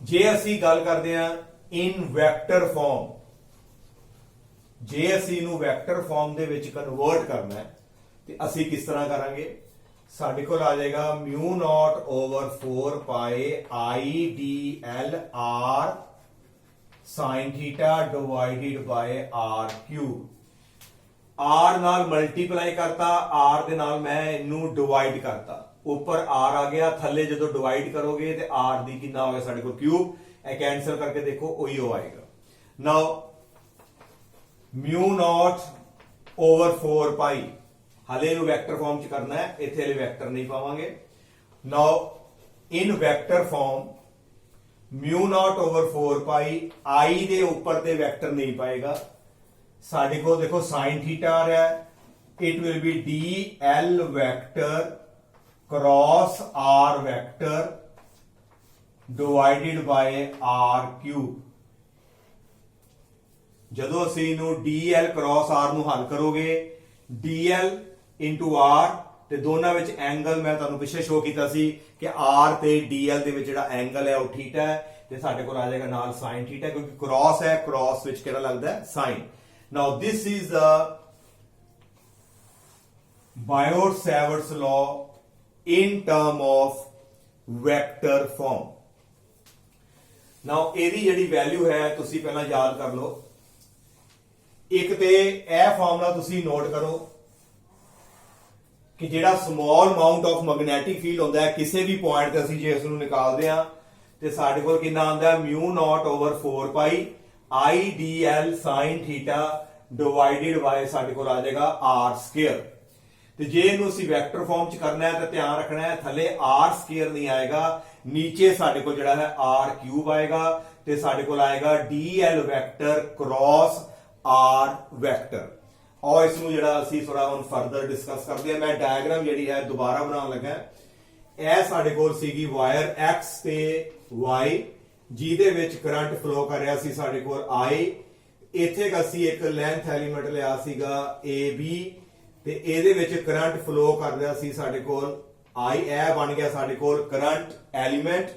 ਜੇ ਅਸੀਂ ਗੱਲ ਕਰਦੇ ਹਾਂ ਇਨ ਵੈਕਟਰ ਫਾਰਮ, ਜੇ ਅਸੀਂ ਇਹਨੂੰ ਵੈਕਟਰ ਫਾਰਮ ਦੇ ਵਿੱਚ ਕਨਵਰਟ ਕਰਨਾ ਹੈ ਤੇ ਅਸੀਂ ਕਿਸ ਤਰ੍ਹਾਂ ਕਰਾਂਗੇ, ਸਾਡੇ ਕੋਲ ਆ ਜਾਏਗਾ mu naught over 4 pi IDL r sin theta divided by r cube. r ਨਾਲ ਮਲਟੀਪਲਾਈ ਕਰਤਾ, r ਦੇ ਨਾਲ ਮੈਂ ਇਹਨੂੰ ਡਿਵਾਈਡ ਕਰਤਾ, ਉੱਪਰ r ਆ ਗਿਆ, ਥੱਲੇ ਜਦੋਂ ਡਿਵਾਈਡ ਕਰੋਗੇ ਤੇ r ਦੀ ਕਿੰਨਾ ਹੋਗਾ ਸਾਡੇ ਕੋਲ ਕਿਊਬ. ਇਹ ਕੈਂਸਲ ਕਰਕੇ ਦੇਖੋ ਉਹੀ ਹੋ ਆਏਗਾ. ਨਾਓ mu naught over 4 pi, ਹਲੇ ਇਹਨੂੰ ਵੈਕਟਰ ਫਾਰਮ ਚ ਕਰਨਾ ਹੈ, ਇੱਥੇ ਹਲੇ ਵੈਕਟਰ ਨਹੀਂ ਪਾਵਾਂਗੇ. Now in vector form mu naught over 4 pi I ਦੇ ਉੱਪਰ ਤੇ ਵੈਕਟਰ ਨਹੀਂ ਪਾਏਗਾ, ਸਾਡੇ ਕੋਲ ਦੇਖੋ sin theta ਆ ਰਿਹਾ ਹੈ, it will be dl vector cross r vector divided by r cube. ਜਦੋਂ ਅਸੀਂ ਇਹਨੂੰ dl cross r ਨੂੰ ਹੱਲ ਕਰੋਗੇ, dl into r, ਤੇ ਦੋਨਾਂ ਵਿੱਚ ਐਂਗਲ ਮੈਂ ਤੁਹਾਨੂੰ ਪਿੱਛੇ ਸ਼ੋ ਕੀਤਾ ਸੀ ਕਿ r ਤੇ dl ਦੇ ਵਿੱਚ ਜਿਹੜਾ ਐਂਗਲ ਹੈ ਉਹ ਥੀਟਾ ਹੈ, ਤੇ ਸਾਡੇ ਕੋਲ ਆ ਜਾਏਗਾ ਨਾਲ sin ਥੀਟਾ, ਕਿਉਂਕਿ ਕ੍ਰਾਸ ਹੈ, ਕ੍ਰਾਸ ਵਿੱਚ ਕਿਹੜਾ ਲੱਗਦਾ ਹੈ, sin. Now this is the Biot-Savart's law in term of vector form. ਨਾਓ ਇਹਦੀ ਜਿਹੜੀ ਵੈਲਿਊ ਹੈ ਤੁਸੀਂ ਪਹਿਲਾਂ ਯਾਦ ਕਰ ਲਓ. ਇੱਕ ਤੇ ਇਹ ਫਾਰਮੂਲਾ ਤੁਸੀਂ ਨੋਟ ਕਰੋ ਕਿ ਜਿਹੜਾ small amount of magnetic field ਹੁੰਦਾ ਹੈ ਕਿਸੇ ਵੀ ਪੁਆਇੰਟ ਤੇ ਅਸੀਂ ਜੇ ਇਸ ਨੂੰ ਨਿਕਾਲਦੇ ਆ ਤੇ ਸਾਡੇ ਕੋਲ ਕਿੰਨਾ ਆਉਂਦਾ ਹੈ mu naught over 4 pi IDL sin theta divided by ਸਾਡੇ ਕੋਲ ਆ ਜਾਏਗਾ r square. ਤੇ ਜੇ ਇਹਨੂੰ ਅਸੀਂ ਵੈਕਟਰ ਫਾਰਮ ਚ ਕਰਨਾ ਹੈ ਤਾਂ ਧਿਆਨ ਰੱਖਣਾ ਹੈ ਥੱਲੇ r square ਨਹੀਂ ਆਏਗਾ, ਨੀਚੇ ਸਾਡੇ ਕੋਲ ਜਿਹੜਾ ਹੈ r cube ਆਏਗਾ, ਤੇ ਸਾਡੇ ਕੋਲ ਆਏਗਾ dl vector cross r vector. ਔਰ ਇਸ ਨੂੰ ਜਿਹੜਾ ਅਸੀਂ ਥੋੜਾ ਹੁਣ ਫਰਦਰ ਡਿਸਕਸ ਕਰਦੇ ਆ. ਮੈਂ ਡਾਇਗਰਾਮ ਜਿਹੜੀ ਹੈ ਦੁਬਾਰਾ ਬਣਾਉਣ ਲੱਗਾ. ਇਹ ਸਾਡੇ ਕੋਲ ਸੀਗੀ ਵਾਇਰ x ਤੇ y, ਜਿਹਦੇ ਵਿੱਚ ਕਰੰਟ ਫਲੋ ਕਰ ਰਿਹਾ ਸੀ ਸਾਡੇ ਕੋਲ I. ਇੱਥੇ ਅਸੀਂ ਇੱਕ ਲੈਂਥ ਐਲੀਮੈਂਟ ਲਿਆ ਸੀਗਾ AB, ਤੇ ਇਹਦੇ ਵਿੱਚ ਕਰੰਟ ਫਲੋ ਕਰ ਰਿਹਾ ਸੀ ਸਾਡੇ ਕੋਲ I. ਇਹ ਬਣ ਗਿਆ ਸਾਡੇ ਕੋਲ ਕਰੰਟ ਐਲੀਮੈਂਟ,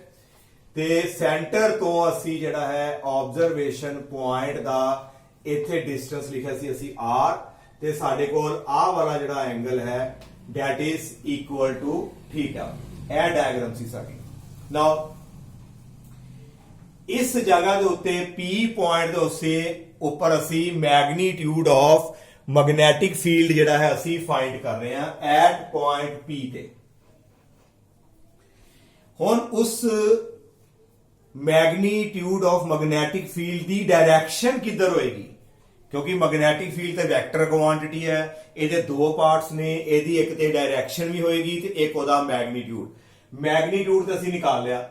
ਤੇ ਸੈਂਟਰ ਤੋਂ ਅਸੀਂ ਜਿਹੜਾ ਹੈ ਆਬਜ਼ਰਵੇਸ਼ਨ ਪੁਆਇੰਟ ਦਾ ਇੱਥੇ ਡਿਸਟੈਂਸ ਲਿਖਿਆ ਸੀ ਅਸੀਂ r, ਤੇ ਸਾਡੇ ਕੋਲ ਆਹ ਵਾਲਾ ਜਿਹੜਾ ਐਂਗਲ ਹੈ that is equal to theta. ਇਹ ਡਾਇਗਰਾਮ ਸੀ ਸਾਡੀ. ਨਾਓ ਇਸ ਜਗ੍ਹਾ ਦੇ ਉੱਤੇ P ਪੁਆਇੰਟ ਦੇ ਉੱਪਰ ਅਸੀਂ ਮੈਗਨੀਟਿਊਡ ਆਫ ਮੈਗਨੈਟਿਕ ਫੀਲਡ ਜਿਹੜਾ ਹੈ ਅਸੀਂ ਫਾਈਂਡ ਕਰ ਰਹੇ ਹਾਂ ਐਟ ਪੁਆਇੰਟ P ਤੇ. ਹੁਣ ਉਸ magnitude of magnetic field the direction ਕਿੱਧਰ ਹੋਏਗੀ, ਕਿਉਂਕਿ ਮੈਗਨੈਟਿਕ ਫੀਲਡ ਤੇ ਵੈਕਟਰ ਕੁਆਂਟੀਟੀ ਹੈ, ਇਹਦੇ ਦੋ ਪਾਰਟਸ ਨੇ, ਇਹਦੀ ਇੱਕ ਤੇ ਡਾਇਰੈਕਸ਼ਨ ਵੀ ਹੋਏਗੀ ਤੇ ਇੱਕ ਉਹਦਾ ਮੈਗਨੀਟਿਊਡ ਤੇ ਅਸੀਂ ਨਿਕਾਲ ਲਿਆ।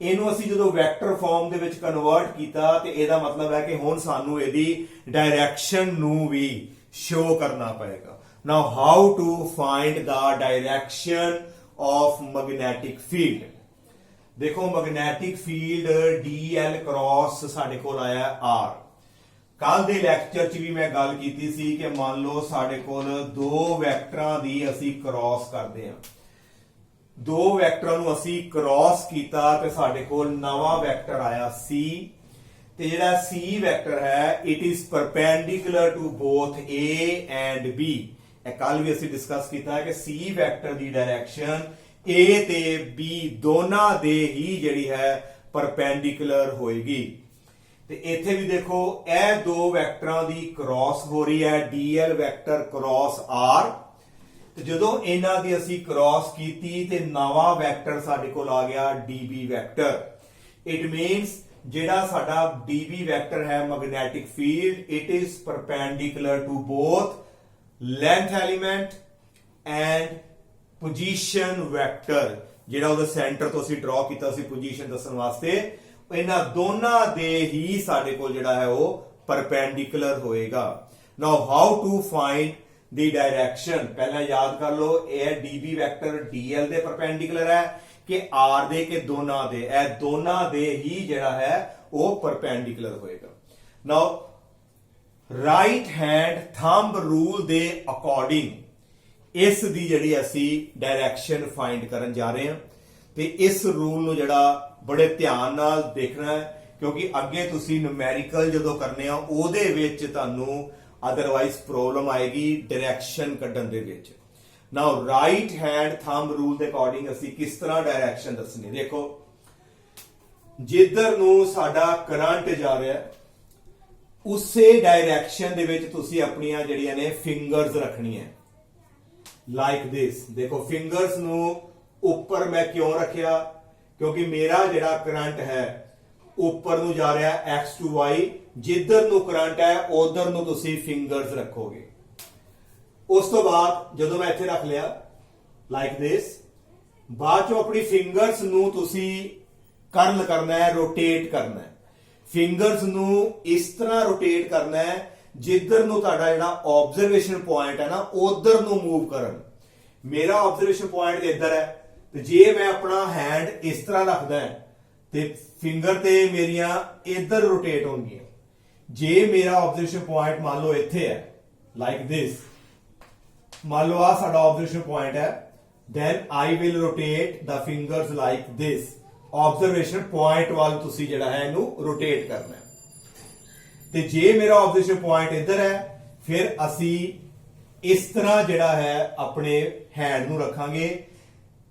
ਇਹਨੂੰ ਅਸੀਂ ਜਦੋਂ ਵੈਕਟਰ ਫਾਰਮ ਦੇ ਵਿੱਚ ਕਨਵਰਟ ਕੀਤਾ ਤੇ ਇਹਦਾ ਮਤਲਬ ਹੈ ਕਿ ਹੁਣ ਸਾਨੂੰ ਇਹਦੀ ਡਾਇਰੈਕਸ਼ਨ ਨੂੰ ਵੀ ਸ਼ੋ ਕਰਨਾ ਪਏਗਾ। Now how to find the direction of magnetic field. ਦੇਖੋ ਮੈਗਨੈਟਿਕ ਫੀਲਡ dl ਕ੍ਰਾਸ ਸਾਡੇ ਕੋਲ ਆਇਆ r। ਕੱਲ ਦੇ ਲੈਕਚਰ 'ਚ ਵੀ ਮੈਂ ਗੱਲ ਕੀਤੀ ਸੀ ਕਿ ਮੰਨ ਲਓ ਸਾਡੇ ਕੋਲ ਦੋ ਵੈਕਟਰਾਂ ਦੀ ਅਸੀਂ ਕ੍ਰਾਸ ਕਰਦੇ ਹਾਂ, ਦੋ ਵੈਕਟਰਾਂ ਨੂੰ ਅਸੀਂ ਕ੍ਰਾਸ ਕੀਤਾ ਤੇ ਸਾਡੇ ਕੋਲ ਨਵਾਂ ਵੈਕਟਰ ਆਇਆ c, ਤੇ ਜਿਹੜਾ c ਵੈਕਟਰ ਹੈ it is perpendicular to both a and b। ਇਹ ਕੱਲ ਵੀ ਅਸੀਂ ਡਿਸਕਸ ਕੀਤਾ ਹੈ ਕਿ c vector the direction a ਤੇ b ਦੋਨਾਂ ਦੇ ਹੀ ਜਿਹੜੀ ਹੈ ਪਰਪੈਂਡੀਕੂਲਰ ਹੋਏਗੀ। ਤੇ ਇੱਥੇ ਵੀ ਦੇਖੋ ਇਹ ਦੋ ਵੈਕਟਰਾਂ ਦੀ ਕ੍ਰਾਸ ਹੋ ਰਹੀ ਹੈ, dl ਵੈਕਟਰ ਕ੍ਰਾਸ r। ਤੇ ਜਦੋਂ ਇਹਨਾਂ ਦੀ ਅਸੀਂ ਕ੍ਰਾਸ ਕੀਤੀ ਤੇ ਨਵਾਂ ਵੈਕਟਰ ਸਾਡੇ ਕੋਲ ਆ ਗਿਆ db ਵੈਕਟਰ। ਇਟ ਮੀਨਸ ਜਿਹੜਾ ਸਾਡਾ db ਵੈਕਟਰ ਹੈ magnetic field it is perpendicular to both length element and position vector. ਜਿਹੜਾ ਉਹਦੇ ਸੈਂਟਰ ਤੋਂ ਅਸੀਂ ਡਰਾ ਕੀਤਾ ਸੀ ਪੋਜੀਸ਼ਨ ਦੱਸਣ ਵਾਸਤੇ, ਇਹਨਾਂ ਦੋਨਾਂ ਦੇ ਹੀ ਸਾਡੇ ਕੋਲ ਜਿਹੜਾ ਹੈ ਉਹ ਪਰਪੈਂਡੀਕੂਲਰ ਹੋਏਗਾ। Now how to find the direction. ਪਹਿਲਾਂ ਯਾਦ ਕਰ ਲਓ ਇਹ db ਵੈਕਟਰ dl ਦੇ ਪਰਪੈਂਡੀਕੂਲਰ ਹੈ ਕਿ r ਦੇ ਕਿ ਦੋਨਾਂ ਦੇ, ਇਹ ਦੋਨਾਂ ਦੇ ਹੀ ਜਿਹੜਾ ਹੈ ਉਹ ਪਰਪੈਂਡੀਕੂਲਰ ਹੋਏਗਾ। ਨਾਓ ਰਾਈਟ ਹੈਂਡ ਥੰਬ ਰੂਲ ਦੇ ਅਕੋਰਡਿੰਗ ਇਸ ਦੀ ਜਿਹੜੀ ਅਸੀਂ ਡਾਇਰੈਕਸ਼ਨ ਫਾਈਂਡ ਕਰਨ ਜਾ ਰਹੇ ਹਾਂ। ਤੇ ਇਸ ਰੂਲ ਨੂੰ ਜਿਹੜਾ ਬੜੇ ਧਿਆਨ ਨਾਲ ਦੇਖਣਾ ਹੈ ਕਿਉਂਕਿ ਅੱਗੇ ਤੁਸੀਂ ਨਿਊਮੈਰੀਕਲ ਜਦੋਂ ਕਰਨੇ ਆ ਉਹਦੇ ਵਿੱਚ ਤੁਹਾਨੂੰ ਅਦਰਵਾਈਜ਼ ਪ੍ਰੋਬਲਮ ਆਏਗੀ ਡਾਇਰੈਕਸ਼ਨ ਕੱਢਣ ਦੇ ਵਿੱਚ। ਨਾਓ ਰਾਈਟ ਹੈਂਡ ਥੰਬ ਰੂਲ ਦੇ ਅਕੋਰਡਿੰਗ ਅਸੀਂ ਕਿਸ ਤਰ੍ਹਾਂ ਡਾਇਰੈਕਸ਼ਨ ਦੱਸਣੀ। ਦੇਖੋ ਜਿੱਧਰ ਨੂੰ ਸਾਡਾ ਕਰੰਟ ਜਾ ਰਿਹਾ ਹੈ ਉਸੇ ਡਾਇਰੈਕਸ਼ਨ ਦੇ ਵਿੱਚ ਤੁਸੀਂ ਆਪਣੀਆਂ ਜਿਹੜੀਆਂ ਨੇ ਫਿੰਗਰਸ ਰੱਖਣੀਆਂ ਲਾਈਕ ਦਿਸ। ਦੇਖੋ ਫਿੰਗਰਸ ਨੂੰ ਉੱਪਰ ਮੈਂ ਕਿਉਂ ਰੱਖਿਆ ਕਿਉਂਕਿ ਮੇਰਾ ਜਿਹੜਾ ਕਰੰਟ ਹੈ ਉੱਪਰ ਨੂੰ ਜਾ ਰਿਹਾ x to y, ਜਿੱਧਰ ਨੂੰ ਕਰੰਟ ਹੈ ਉਧਰ ਨੂੰ ਤੁਸੀਂ ਫਿੰਗਰਸ ਰੱਖੋਗੇ। ਉਸ ਤੋਂ ਬਾਅਦ ਜਦੋਂ ਮੈਂ ਇੱਥੇ ਰੱਖ ਲਿਆ ਲਾਈਕ ਦਿਸ, ਬਾਅਦ ਚੋਂ ਆਪਣੀ ਫਿੰਗਰਸ ਨੂੰ ਤੁਸੀਂ ਕਰਲ ਕਰਨਾ ਹੈ, ਰੋਟੇਟ ਕਰਨਾ ਹੈ। ਫਿੰਗਰਸ ਨੂੰ ਇਸ ਤਰ੍ਹਾਂ ਰੋਟੇਟ ਕਰਨਾ ਹੈ ਜਿੱਧਰ ਨੂੰ ਤੁਹਾਡਾ ਜਿਹੜਾ ਆਬਜ਼ਰਵੇਸ਼ਨ ਪੁਆਇੰਟ ਹੈ ਨਾ ਉਧਰ ਨੂੰ ਮੂਵ ਕਰਨ। ਮੇਰਾ ਆਬਜ਼ਰਵੇਸ਼ਨ ਪੁਆਇੰਟ ਇੱਧਰ ਹੈ ਤੇ ਜੇ ਮੈਂ ਆਪਣਾ ਹੈਂਡ ਇਸ ਤਰ੍ਹਾਂ ਰੱਖਦਾ ਤੇ ਫਿੰਗਰ ਤੇ ਮੇਰੀਆਂ ਇੱਧਰ ਰੋਟੇਟ ਹੋਣਗੀਆਂ। ਜੇ ਮੇਰਾ ਆਬਜ਼ਰਵੇਸ਼ਨ ਪੁਆਇੰਟ ਮੰਨ ਲਓ ਇੱਥੇ ਹੈ ਲਾਈਕ ਦਿਸ, ਮੰਨ ਲਓ ਆ ਸਾਡਾ ਆਬਜ਼ਰਵੇਸ਼ਨ ਪੁਆਇੰਟ ਹੈ, then I will rotate the fingers like this। Observation point ਵੱਲ ਤੁਸੀਂ ਜਿਹੜਾ ਹੈ ਇਹਨੂੰ ਰੋਟੇਟ ਕਰਨਾ ਹੈ। ਤੇ ਜੇ ਮੇਰਾ ਆਬਜ਼ਰਵੇਸ਼ਨ ਪੁਆਇੰਟ ਇੱਧਰ ਹੈ ਫਿਰ ਅਸੀਂ ਇਸ ਤਰ੍ਹਾਂ ਜਿਹੜਾ ਹੈ ਆਪਣੇ ਹੈਂਡ ਨੂੰ ਰੱਖਾਂਗੇ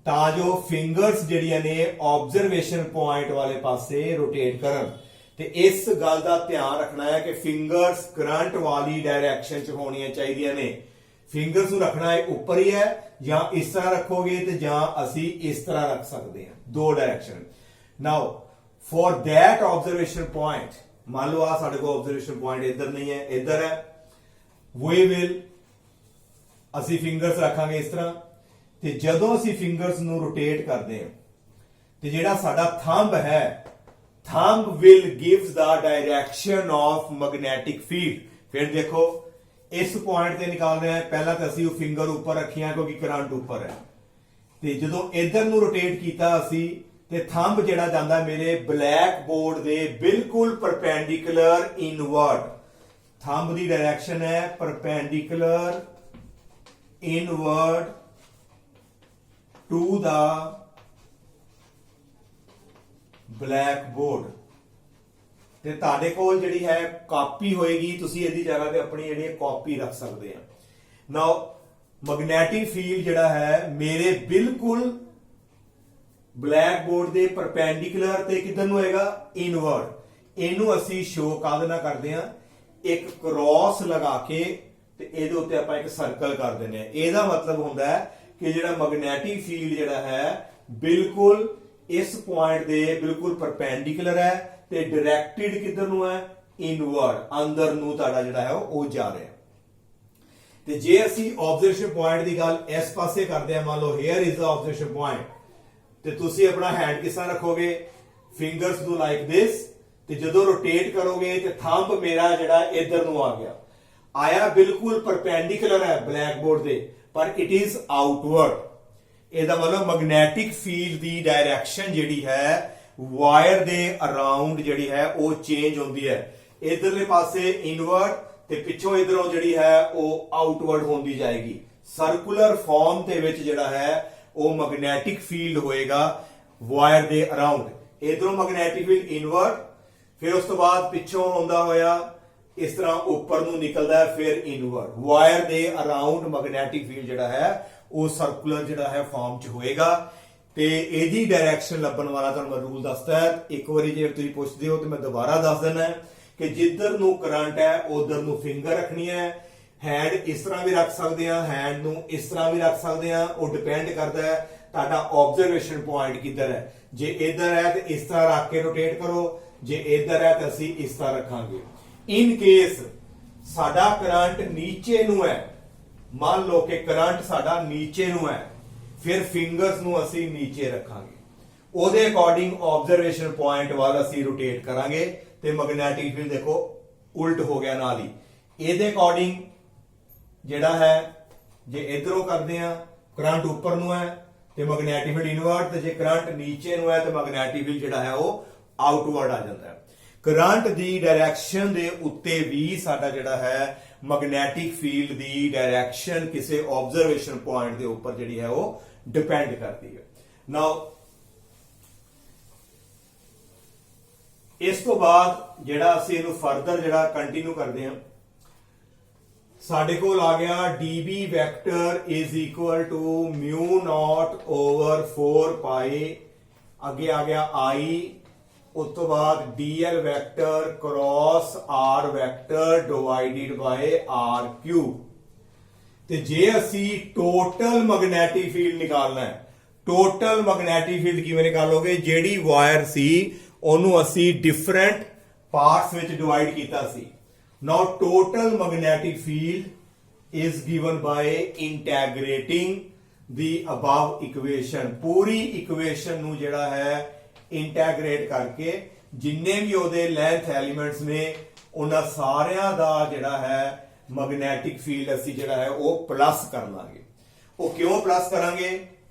ਤਾਂ ਜੋ ਫਿੰਗਰਸ ਜਿਹੜੀਆਂ ਨੇ ਆਬਜ਼ਰਵੇਸ਼ਨ ਪੁਆਇੰਟ ਵਾਲੇ ਪਾਸੇ ਰੋਟੇਟ ਕਰਨ। ਤੇ ਇਸ ਗੱਲ ਦਾ ਧਿਆਨ ਰੱਖਣਾ ਹੈ ਕਿ ਫਿੰਗਰਸ ਕਰੰਟ ਵਾਲੀ ਡਾਇਰੈਕਸ਼ਨ 'ਚ ਹੋਣੀਆਂ ਚਾਹੀਦੀਆਂ ਨੇ। ਫਿੰਗਰਸ ਨੂੰ ਰੱਖਣਾ ਹੈ ਉੱਪਰ ਹੀ ਹੈ, ਜਾਂ ਇਸ ਤਰ੍ਹਾਂ ਰੱਖੋਗੇ ਤੇ ਜਾਂ ਅਸੀਂ ਇਸ ਤਰ੍ਹਾਂ ਰੱਖ ਸਕਦੇ ਹਾਂ, ਦੋ direction. Now for that observation point, ਮੰਨ ਲਓ ਆ ਸਾਡੇ ਕੋਲ ਆਬਜ਼ਰਵੇਸ਼ਨ ਪੁਆਇੰਟ ਇੱਧਰ ਨਹੀਂ ਹੈ, ਇੱਧਰ ਹੈ, we will ਅਸੀਂ ਫਿੰਗਰਸ ਰੱਖਾਂਗੇ ਇਸ ਤਰ੍ਹਾਂ। ਤੇ ਜਦੋਂ ਅਸੀਂ ਫਿੰਗਰਸ ਨੂੰ ਰੋਟੇਟ ਕਰਦੇ ਹਾਂ ਤੇ ਜਿਹੜਾ ਸਾਡਾ ਥੰਬ ਹੈ, thumb will gives the direction of magnetic field। ਫਿਰ ਦੇਖੋ ਇਸ ਪੁਆਇੰਟ ਤੇ ਨਿਕਾਲਣਾ ਹੈ, ਪਹਿਲਾਂ ਤਾਂ ਅਸੀਂ ਉਹ ਫਿੰਗਰ ਉੱਪਰ ਰੱਖੀਆਂ ਕਿਉਂਕਿ ਕਰੰਟ ਉੱਪਰ ਹੈ, ਤੇ ਜਦੋਂ ਇਧਰ ਨੂੰ ਰੋਟੇਟ ਕੀਤਾ ਅਸੀਂ ਤੇ ਥੰਬ ਜਿਹੜਾ ਜਾਂਦਾ ਮੇਰੇ ਬਲੈਕ ਬੋਰਡ ਦੇ ਬਿਲਕੁਲ ਪਰਪੈਂਡੀਕੂਲਰ ਇਨਵਰਡ। ਥੰਬ ਦੀ ਡਾਇਰੈਕਸ਼ਨ ਹੈ perpendicular inward to the blackboard. ਤੇ ਤੁਹਾਡੇ ਕੋਲ ਜਿਹੜੀ ਹੈ ਕਾਪੀ ਹੋਏਗੀ, ਤੁਸੀਂ ਇਹਦੀ ਜਗ੍ਹਾ ਤੇ ਆਪਣੀ ਜਿਹੜੀ ਕਾਪੀ ਰੱਖ ਸਕਦੇ ਆ। ਨਾਓ ਮੈਗਨੈਟਿਕ ਫੀਲਡ ਜਿਹੜਾ ਹੈ ਮੇਰੇ ਬਿਲਕੁਲ ਬਲੈਕ ਬੋਰਡ ਦੇ ਪਰਪੈਂਡੀਕੂਲਰ ਤੇ ਕਿੱਧਰ ਨੂੰ ਹੋਏਗਾ, ਇਨਵਰਡ। ਇਹਨੂੰ ਅਸੀਂ ਸ਼ੋ ਕਾਹਦੇ ਨਾਲ ਕਰਦੇ ਆ, ਇੱਕ ਕ੍ਰਾਸ ਲਗਾ ਕੇ ਤੇ ਇਹਦੇ ਉੱਤੇ ਆਪਾਂ ਇੱਕ ਸਰਕਲ ਕਰ ਦਿੰਦੇ ਆ। ਇਹਦਾ ਮਤਲਬ ਹੁੰਦਾ ਹੈ ਕਿ ਜਿਹੜਾ ਮੈਗਨੈਟਿਕ ਫੀਲਡ ਜਿਹੜਾ ਹੈ ਬਿਲਕੁਲ ਇਸ ਪੁਆਇੰਟ ਦੇ ਬਿਲਕੁਲ ਪਰਪੈਂਡੀਕੂਲਰ ਹੈ ਤੇ ਡਾਇਰੈਕਟਡ ਕਿੱਧਰ ਨੂੰ ਹੈ, ਇਨਵਰਡ, ਅੰਦਰ ਨੂੰ ਤੁਹਾਡਾ ਜਿਹੜਾ ਹੈ ਉਹ ਜਾ ਰਿਹਾ। ਤੇ ਜੇ ਅਸੀਂ ਆਬਜ਼ਰਵੇਸ਼ਨ ਪੁਆਇੰਟ ਦੀ ਗੱਲ ਇਸ ਪਾਸੇ ਕਰਦੇ ਆ, ਮੰਨ ਲਓ hair is the observation point, ਤੇ ਤੁਸੀਂ ਆਪਣਾ ਹੈਂਡ ਕਿਸ ਤਰ੍ਹਾਂ ਰੱਖੋਗੇ, ਫਿੰਗਰਸ ਨੂੰ ਲਾਈਕ ਦਿਸ, ਤੇ ਜਦੋਂ ਰੋਟੇਟ ਕਰੋਗੇ ਤੇ ਥੰਬ ਮੇਰਾ ਜਿਹੜਾ ਇਧਰ ਨੂੰ ਆ ਗਿਆ, ਆਇਆ ਬਿਲਕੁਲ ਪਰਪੈਂਡੀਕੂਲਰ ਹੈ ਬਲੈਕ ਬੋਰਡ ਦੇ, ਪਰ ਇਟ ਇਜ਼ ਆਊਟਵਰਡ। ਇਹਦਾ ਮਤਲਬ ਮੈਗਨੈਟਿਕ ਫੀਲਡ ਦੀ ਡਾਇਰੈਕਸ਼ਨ ਜਿਹੜੀ ਹੈ ਵਾਇਰ ਦੇ ਅਰਾਊਂਡ ਜਿਹੜੀ ਹੈ ਉਹ ਚੇਂਜ ਹੁੰਦੀ ਹੈ, ਇਧਰਲੇ ਪਾਸੇ ਇਨਵਰਡ ਤੇ ਪਿੱਛੋਂ ਇਧਰੋਂ ਜਿਹੜੀ ਹੈ ਉਹ ਆਊਟਵਰਡ ਹੁੰਦੀ ਜਾਏਗੀ। ਸਰਕੂਲਰ ਫਾਰਮ ਦੇ ਵਿੱਚ ਜਿਹੜਾ ਹੈ ਉਹ ਮੈਗਨੈਟਿਕ ਫੀਲਡ ਹੋਏਗਾ ਵਾਇਰ ਦੇ ਅਰਾਊਂਡ, ਇਧਰੋਂ ਮੈਗਨੈਟਿਕ ਫੀਲਡ ਇਨਵਰਡ, ਫਿਰ ਉਸ ਤੋਂ ਬਾਅਦ ਪਿੱਛੋਂ ਆਉਂਦਾ ਹੋਇਆ ਇਸ ਤਰ੍ਹਾਂ ਉੱਪਰ ਨੂੰ ਨਿਕਲਦਾ ਹੈ, ਫਿਰ ਇਨਵਰਡ। ਵਾਇਰ ਦੇ ਅਰਾਊਂਡ ਮੈਗਨੈਟਿਕ ਫੀਲਡ ਜਿਹੜਾ ਹੈ ਉਹ ਸਰਕੂਲਰ ਜਿਹੜਾ ਹੈ ਫਾਰਮ ਚ ਹੋਏਗਾ। ਤੇ ਇਹਦੀ ਡਾਇਰੈਕਸ਼ਨ ਲੱਭਣ ਵਾਲਾ ਤੁਹਾਨੂੰ ਮੈਂ ਰੂਲ ਦੱਸਦਾ ਹੈ, ਇੱਕ ਵਾਰੀ ਜੇ ਤੁਸੀਂ ਪੁੱਛਦੇ ਹੋ ਤੇ ਮੈਂ ਦੁਬਾਰਾ ਦੱਸ ਦਿੰਦਾ ਕਿ ਜਿੱਧਰ ਨੂੰ ਕਰੰਟ ਹੈ ਉਧਰ ਨੂੰ ਫਿੰਗਰ ਰੱਖਣੀ ਹੈ। ਹੈਂਡ ਇਸ ਤਰ੍ਹਾਂ ਵੀ ਰੱਖ ਸਕਦੇ ਆ, ਹੈਂਡ ਨੂੰ ਇਸ ਤਰ੍ਹਾਂ ਵੀ ਰੱਖ ਸਕਦੇ ਆ, ਉਹ ਡਿਪੈਂਡ ਕਰਦਾ ਹੈ ਤੁਹਾਡਾ ਆਬਜ਼ਰਵੇਸ਼ਨ ਪੁਆਇੰਟ ਕਿੱਧਰ ਹੈ। ਜੇ ਇੱਧਰ ਹੈ ਤੇ ਇਸ ਤਰ੍ਹਾਂ ਰੱਖ ਕੇ ਰੋਟੇਟ ਕਰੋ, ਜੇ ਇੱਧਰ ਹੈ ਤਾਂ ਅਸੀਂ ਇਸ ਤਰ੍ਹਾਂ ਰੱਖਾਂਗੇ। ਇਨ ਕੇਸ ਸਾਡਾ ਕਰੰਟ ਨੀਚੇ ਨੂੰ ਹੈ, ਮੰਨ ਲਓ ਕਿ ਕਰੰਟ ਸਾਡਾ ਨੀਚੇ ਨੂੰ ਹੈ, ਫਿਰ ਫਿੰਗਰਸ ਨੂੰ ਅਸੀਂ ਨੀਚੇ ਰੱਖਾਂਗੇ, ਉਹਦੇ ਅਕੋਰਡਿੰਗ ਆਬਜ਼ਰਵੇਸ਼ਨ ਪੁਆਇੰਟ ਵੱਲ ਅਸੀਂ ਰੋਟੇਟ ਕਰਾਂਗੇ ਤੇ ਮੈਗਨੈਟਿਕ ਫੀਲਡ ਦੇਖੋ ਉਲਟ ਹੋ ਗਿਆ ਨਾਲ ਹੀ। ਇਹਦੇ ਅਕੋਰਡਿੰਗ ਜਿਹੜਾ ਹੈ ਜੇ ਇਧਰੋਂ ਕਰਦੇ ਆ ਕਰੰਟ ਉੱਪਰ ਨੂੰ ਹੈ ਤੇ ਮੈਗਨੈਟਿਕ ਫੀਲਡ ਇਨਵਰਡ, ਤੇ ਜੇ ਕਰੰਟ ਨੀਚੇ ਨੂੰ ਹੈ ਤੇ ਮੈਗਨੈਟਿਕ ਫੀਲਡ ਜਿਹੜਾ ਹੈ ਉਹ ਆਊਟਵਰਡ ਆ ਜਾਂਦਾ ਹੈ। ਕਰੰਟ ਦੀ ਡਾਇਰੈਕਸ਼ਨ ਦੇ ਉੱਤੇ ਵੀ ਸਾਡਾ ਜਿਹੜਾ ਹੈ ਮੈਗਨੈਟਿਕ ਫੀਲਡ ਦੀ ਡਾਇਰੈਕਸ਼ਨ ਕਿਸੇ ਆਬਜ਼ਰਵੇਸ਼ਨ ਪੁਆਇੰਟ ਦੇ ਉੱਪਰ ਜਿਹੜੀ ਹੈ ਉਹ ਡਿਪੈਂਡ ਕਰਦੀ ਹੈ। ਨਾਓ ਇਸ ਤੋਂ ਬਾਅਦ ਜਿਹੜਾ ਅਸੀਂ ਇਹਨੂੰ ਫਰਦਰ ਜਿਹੜਾ ਕੰਟੀਨਿਊ ਕਰਦੇ ਹਾਂ, ਸਾਡੇ ਕੋਲ ਆ ਗਿਆ dB vector is equal to mu naught over 4 pi, ਅੱਗੇ ਆ ਗਿਆ I, ਉਸ ਤੋਂ ਬਾਅਦ dl vector cross r vector divided by r cube. ਤੇ ਜੇ ਅਸੀਂ ਟੋਟਲ ਮੈਗਨੈਟਿਕ ਫੀਲਡ ਨਿਕਾਲਣਾ ਹੈ, ਟੋਟਲ ਮੈਗਨੈਟਿਕ ਫੀਲਡ ਕਿਵੇਂ ਨਿਕਾਲੋਗੇ, ਜਿਹੜੀ ਵਾਇਰ ਸੀ ਉਹਨੂੰ ਅਸੀਂ ਡਿਫਰੈਂਟ ਪਾਰਟਸ ਵਿੱਚ ਡਿਵਾਈਡ ਕੀਤਾ ਸੀ। Now total magnetic field is given by integrating the above equation. ਪੂਰੀ ਇਕੁਏਸ਼ਨ ਨੂੰ ਜਿਹੜਾ ਹੈ ਇੰਟੈਗਰੇਟ ਕਰਕੇ ਜਿੰਨੇ ਵੀ ਉਹਦੇ ਲੈਂਥ ਐਲੀਮੈਂਟਸ ਨੇ ਉਹਨਾਂ ਸਾਰਿਆਂ ਦਾ ਜਿਹੜਾ ਹੈ ਮੈਗਨੈਟਿਕ ਫੀਲਡ ਅਸੀਂ ਜਿਹੜਾ ਹੈ ਉਹ ਪਲੱਸ ਕਰ ਲਾਂਗੇ। ਉਹ ਕਿਉਂ ਪਲੱਸ ਕਰਾਂਗੇ,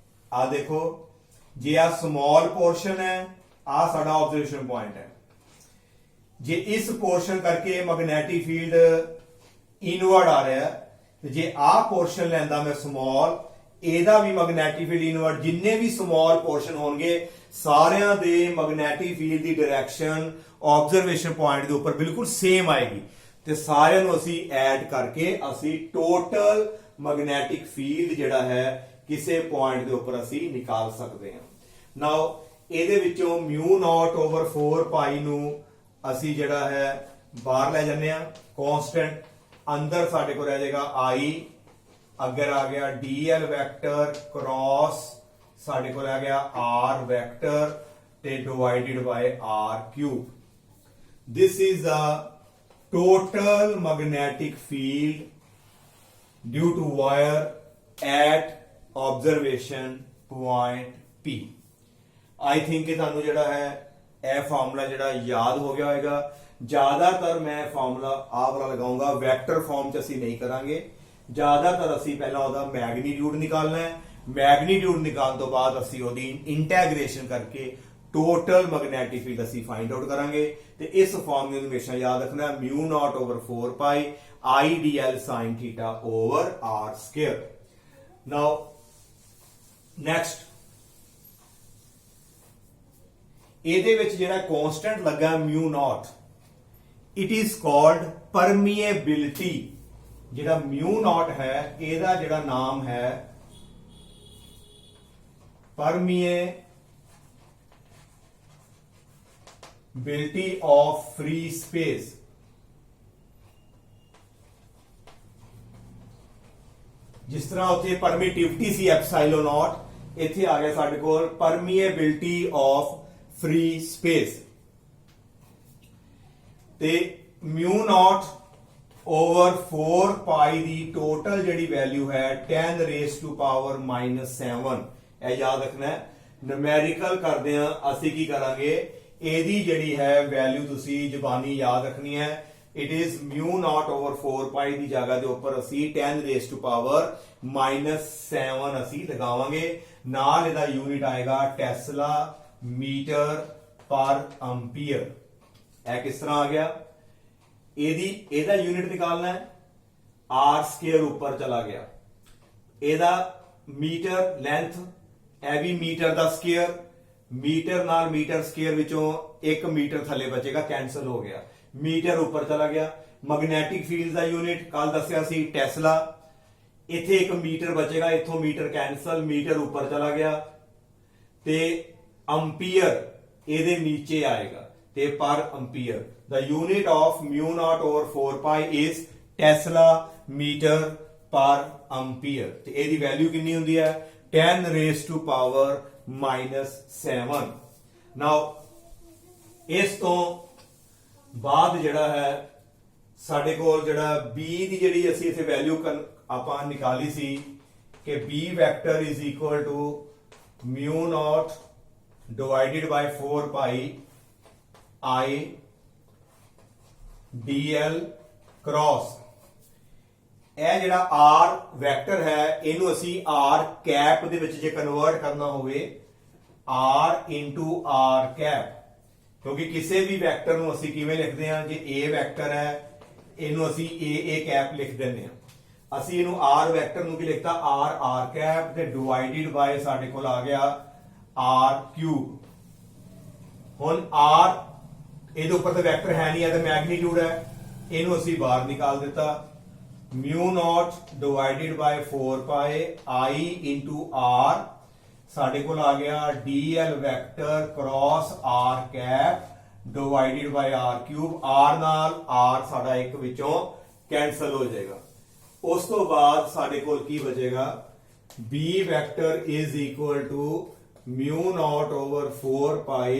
ਆ ਦੇਖੋ, ਜੇ ਆ ਸਮਾਲ ਪੋਰਸ਼ਨ ਹੈ, ਆ ਸਾਡਾ ਆਬਜ਼ਰਵੇਸ਼ਨ ਪੁਆਇੰਟ ਹੈ, ਜੇ ਇਸ ਪੋਰਸ਼ਨ ਕਰਕੇ ਮੈਗਨੈਟਿਕ ਫੀਲਡ ਇਨਵਰਡ ਆ ਰਿਹਾ ਤੇ ਜੇ ਆਹ ਪੋਰਸ਼ਨ ਲੈਂਦਾ ਮੈਂ ਸਮਾਲ, ਇਹਦਾ ਵੀ ਮੈਗਨੈਟਿਕ ਫੀਲਡ ਇਨਵਰਡ, ਜਿੰਨੇ ਵੀ ਸਮਾਲ ਪੋਰਸ਼ਨ ਹੋਣਗੇ ਸਾਰਿਆਂ ਦੇ ਮੈਗਨੈਟਿਕ ਫੀਲਡ ਦੀ ਡਾਇਰੈਕਸ਼ਨ ਆਬਜ਼ਰਵੇਸ਼ਨ ਪੁਆਇੰਟ ਦੇ ਉੱਪਰ ਬਿਲਕੁਲ ਸੇਮ ਆਏਗੀ, ਤੇ ਸਾਰਿਆਂ ਨੂੰ ਅਸੀਂ ਐਡ ਕਰਕੇ ਅਸੀਂ ਟੋਟਲ ਮੈਗਨੈਟਿਕ ਫੀਲਡ ਜਿਹੜਾ ਹੈ ਕਿਸੇ ਪੁਆਇੰਟ ਦੇ ਉੱਪਰ ਅਸੀਂ ਨਿਕਾਲ ਸਕਦੇ ਹਾਂ। ਨਾਓ ਇਹਦੇ ਵਿੱਚੋਂ ਮਿਊ ਨॉट ਓਵਰ 4 ਪਾਈ ਨੂੰ ਅਸੀਂ ਜਿਹੜਾ ਹੈ ਬਾਹਰ ਲੈ ਜਾਂਦੇ ਆ, ਕਾਂਸਟੈਂਟ, ਅੰਦਰ ਸਾਡੇ ਕੋਲ ਰਹਿ ਜਾਏਗਾ I, ਅੱਗੇ ਆ ਗਿਆ dl ਵੈਕਟਰ ਕ੍ਰੋਸ ਸਾਡੇ ਕੋਲ ਆ ਗਿਆ r ਵੈਕਟਰ ਤੇ divided by r cube. This is the total magnetic field due to wire at observation point P। I think ਕਿ ਤੁਹਾਨੂੰ ਜਿਹੜਾ ਹੈ ਇਹ ਫਾਰਮੂਲਾ ਜਿਹੜਾ ਯਾਦ ਹੋ ਗਿਆ ਹੋਵੇਗਾ। ਜ਼ਿਆਦਾਤਰ ਮੈਂ ਫਾਰਮੂਲਾ ਆਹ ਵਾਲਾ ਲਗਾਉਂਗਾ, ਵੈਕਟਰ ਫਾਰਮ ਚ ਅਸੀਂ ਨਹੀਂ ਕਰਾਂਗੇ, ਜ਼ਿਆਦਾਤਰ ਅਸੀਂ ਪਹਿਲਾਂ ਉਹਦਾ ਮੈਗਨੀਟਿਊਡ ਨਿਕਾਲਣਾ ਹੈ, ਮੈਗਨੀਟਿਊਡ ਨਿਕਾਲਣ ਤੋਂ ਬਾਅਦ ਅਸੀਂ ਉਹਦੀ ਇੰਟੈਗ੍ਰੇਸ਼ਨ ਕਰਕੇ ਟੋਟਲ ਮੈਗਨੈਟਿਕ ਫੀਲਡ ਅਸੀਂ ਫਾਈਂਡ ਆਊਟ ਕਰਾਂਗੇ। ਤੇ ਇਸ ਫਾਰਮੂਲੇ ਨੂੰ ਹਮੇਸ਼ਾ ਯਾਦ ਰੱਖਣਾ, mu naught over 4 pi I dl sin theta over r square। Now next, ਇਹਦੇ ਵਿੱਚ ਜਿਹੜਾ ਕਾਂਸਟੈਂਟ ਲੱਗਾ mu naught, it is called permeability. ਜਿਹੜਾ ਮਿਊ ਨॉट ਹੈ ਇਹਦਾ ਜਿਹੜਾ ਨਾਮ ਹੈ permeability of free space। ਜਿਸ ਤਰ੍ਹਾਂ ਉੱਥੇ ਪਰਮਿਟਿਵਿਟੀ ਸੀ ਐਪਸਾਈਲੋਨ ਨॉट, ਇੱਥੇ ਆ ਗਿਆ ਸਾਡੇ ਕੋਲ permeability of free space। ਤੇ म्यू नॉट ओवर 4 पाई दी टोटल जिहड़ी वैल्यू है 10 रेस टू पावर -7 ਇਹ याद रखना है। न्यूमेरिकल करदे हां ਅਸੀਂ ਕੀ ਕਰਾਂਗੇ ਇਹਦੀ ਜਿਹੜੀ ਹੈ ਵੈਲਿਊ ਤੁਸੀਂ ਜ਼ਬਾਨੀ ਯਾਦ ਰੱਖਣੀ ਹੈ। It is mu naught over 4 पाई ਦੀ ਜਗ੍ਹਾ ਦੇ ਉੱਪਰ ਅਸੀਂ 10 रेस टू पावर -7 ਅਸੀਂ ਲਗਾਵਾਂਗੇ। ਨਾਲ ਇਹਦਾ ਯੂਨਿਟ ਆਏਗਾ ਟੈਸਲਾ मीटर पर एम्पीयर। ਇਹ ਕਿਸ ਤਰ੍ਹਾਂ ਆ ਗਿਆ ਇਹਦਾ यूनिट निकालना है आर स्केयर ऊपर चला गया। ਇਹਦਾ मीटर लेंथ ਇਹ भी मीटर ਦਾ स्केयर मीटर नाल मीटर स्केयर विचों 1 मीटर थले बचेगा कैंसल हो गया मीटर ऊपर चला गया। मैग्नेटिक फील्ड का यूनिट कल दसिया सी टेस्ला इथे 1 मीटर बचेगा इथों मीटर कैंसल मीटर ऊपर चला गया ते एम्पीयर ਇਹਦੇ नीचे आएगा ते per ampere the unit of mu naught over 4 pi is tesla metre per ampere ते ਇਹਦੀ वैल्यू कितनी हुंदी है 10 रेस टू पावर -7। नाउ इस तो बाद ਜਿਹੜਾ ਹੈ ਸਾਡੇ ਕੋਲ ਜਿਹੜਾ b ਦੀ ਜਿਹੜੀ ਅਸੀਂ ਇਥੇ ਵੈਲਿਊ ਆਪਾਂ ਨਿਕਾਲੀ ਸੀ ਕਿ b vector is equal to mu naught divided by 4 pi I dl cross ਇਹ ਜਿਹੜਾ r ਵੈਕਟਰ ਹੈ ਇਹਨੂੰ ਅਸੀਂ r ਕੈਪ ਦੇ ਵਿੱਚ ਜੇ ਕਨਵਰਟ ਕਰਨਾ ਹੋਵੇ r into r ਕੈਪ क्योंकि किसी भी वैक्टर ਨੂੰ ਅਸੀਂ ਕਿਵੇਂ ਲਿਖਦੇ ਹਾਂ ਜੇ a ਵੈਕਟਰ ਹੈ ਇਹਨੂੰ ਅਸੀਂ a ਕੈਪ ਲਿਖ ਦਿੰਦੇ ਹਾਂ। ਅਸੀਂ ਇਹਨੂੰ r ਵੈਕਟਰ ਨੂੰ ਕੀ ਲਿਖਤਾ r ਕੈਪ ਤੇ ਡਿਵਾਈਡਡ ਬਾਈ ਸਾਡੇ ਕੋਲ ਆ ਗਿਆ r ਕਿਊਬ। ਹੁਣ r ਇਹਦੇ ਉੱਪਰ ਤਾਂ ਵੈਕਟਰ ਹੈ ਨਹੀਂ ਹੈ ਤਾਂ ਮੈਗਨੀਟਿਊਡ ਹੈ ਇਹਨੂੰ ਅਸੀਂ ਬਾਹਰ ਨਿਕਾਲ ਦਿੱਤਾ mu naught divided by 4 pi I into r ਸਾਡੇ ਕੋਲ ਆ ਗਿਆ dl vector cross r cap divided by r cube r ਨਾਲ r ਸਾਡਾ ਇੱਕ ਵਿੱਚੋਂ ਕੈਨਸਲ ਹੋ ਜਾਏਗਾ। ਉਸ ਤੋਂ ਬਾਅਦ ਸਾਡੇ ਕੋਲ ਕੀ ਬਚੇਗਾ b vector is equal to mu naught over 4 pi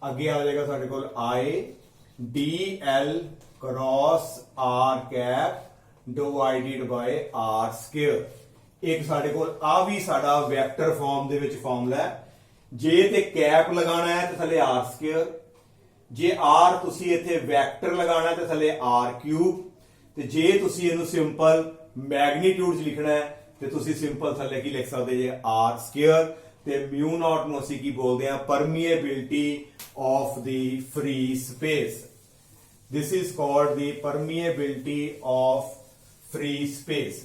ਅੱਗੇ ਆ ਜਾਏਗਾ ਸਾਡੇ ਕੋਲ I dl cross r cap divided by r square. ਇੱਕ ਸਾਡੇ ਕੋਲ ਆ ਵੀ ਸਾਡਾ ਵੈਕਟਰ ਫਾਰਮ ਦੇ ਵਿੱਚ ਫਾਰਮੂਲਾ ਹੈ ਜੇ ਤੇ ਕੈਪ ਲਗਾਉਣਾ ਹੈ ਤੇ ਥੱਲੇ r ਸਕੁਅਰ ਜੇ r ਤੁਸੀਂ ਇੱਥੇ ਵੈਕਟਰ ਲਗਾਉਣਾ ਹੈ ਤੇ ਥੱਲੇ r ਕਿਊਬ ਤੇ ਜੇ ਤੁਸੀਂ ਇਹਨੂੰ ਸਿੰਪਲ ਮੈਗਨੀਟਿਊਡ 'ਚ ਲਿਖਣਾ ਹੈ ਤੇ ਤੁਸੀਂ ਸਿੰਪਲ ਥੱਲੇ ਕੀ ਲਿਖ ਸਕਦੇ ਜੇ r ਸਕੁਅਰ ਤੇ mu naught ਨੂੰ ਅਸੀਂ ਕੀ ਬੋਲਦੇ ਹਾਂ permeability of the free space. This is called the permeability of free space।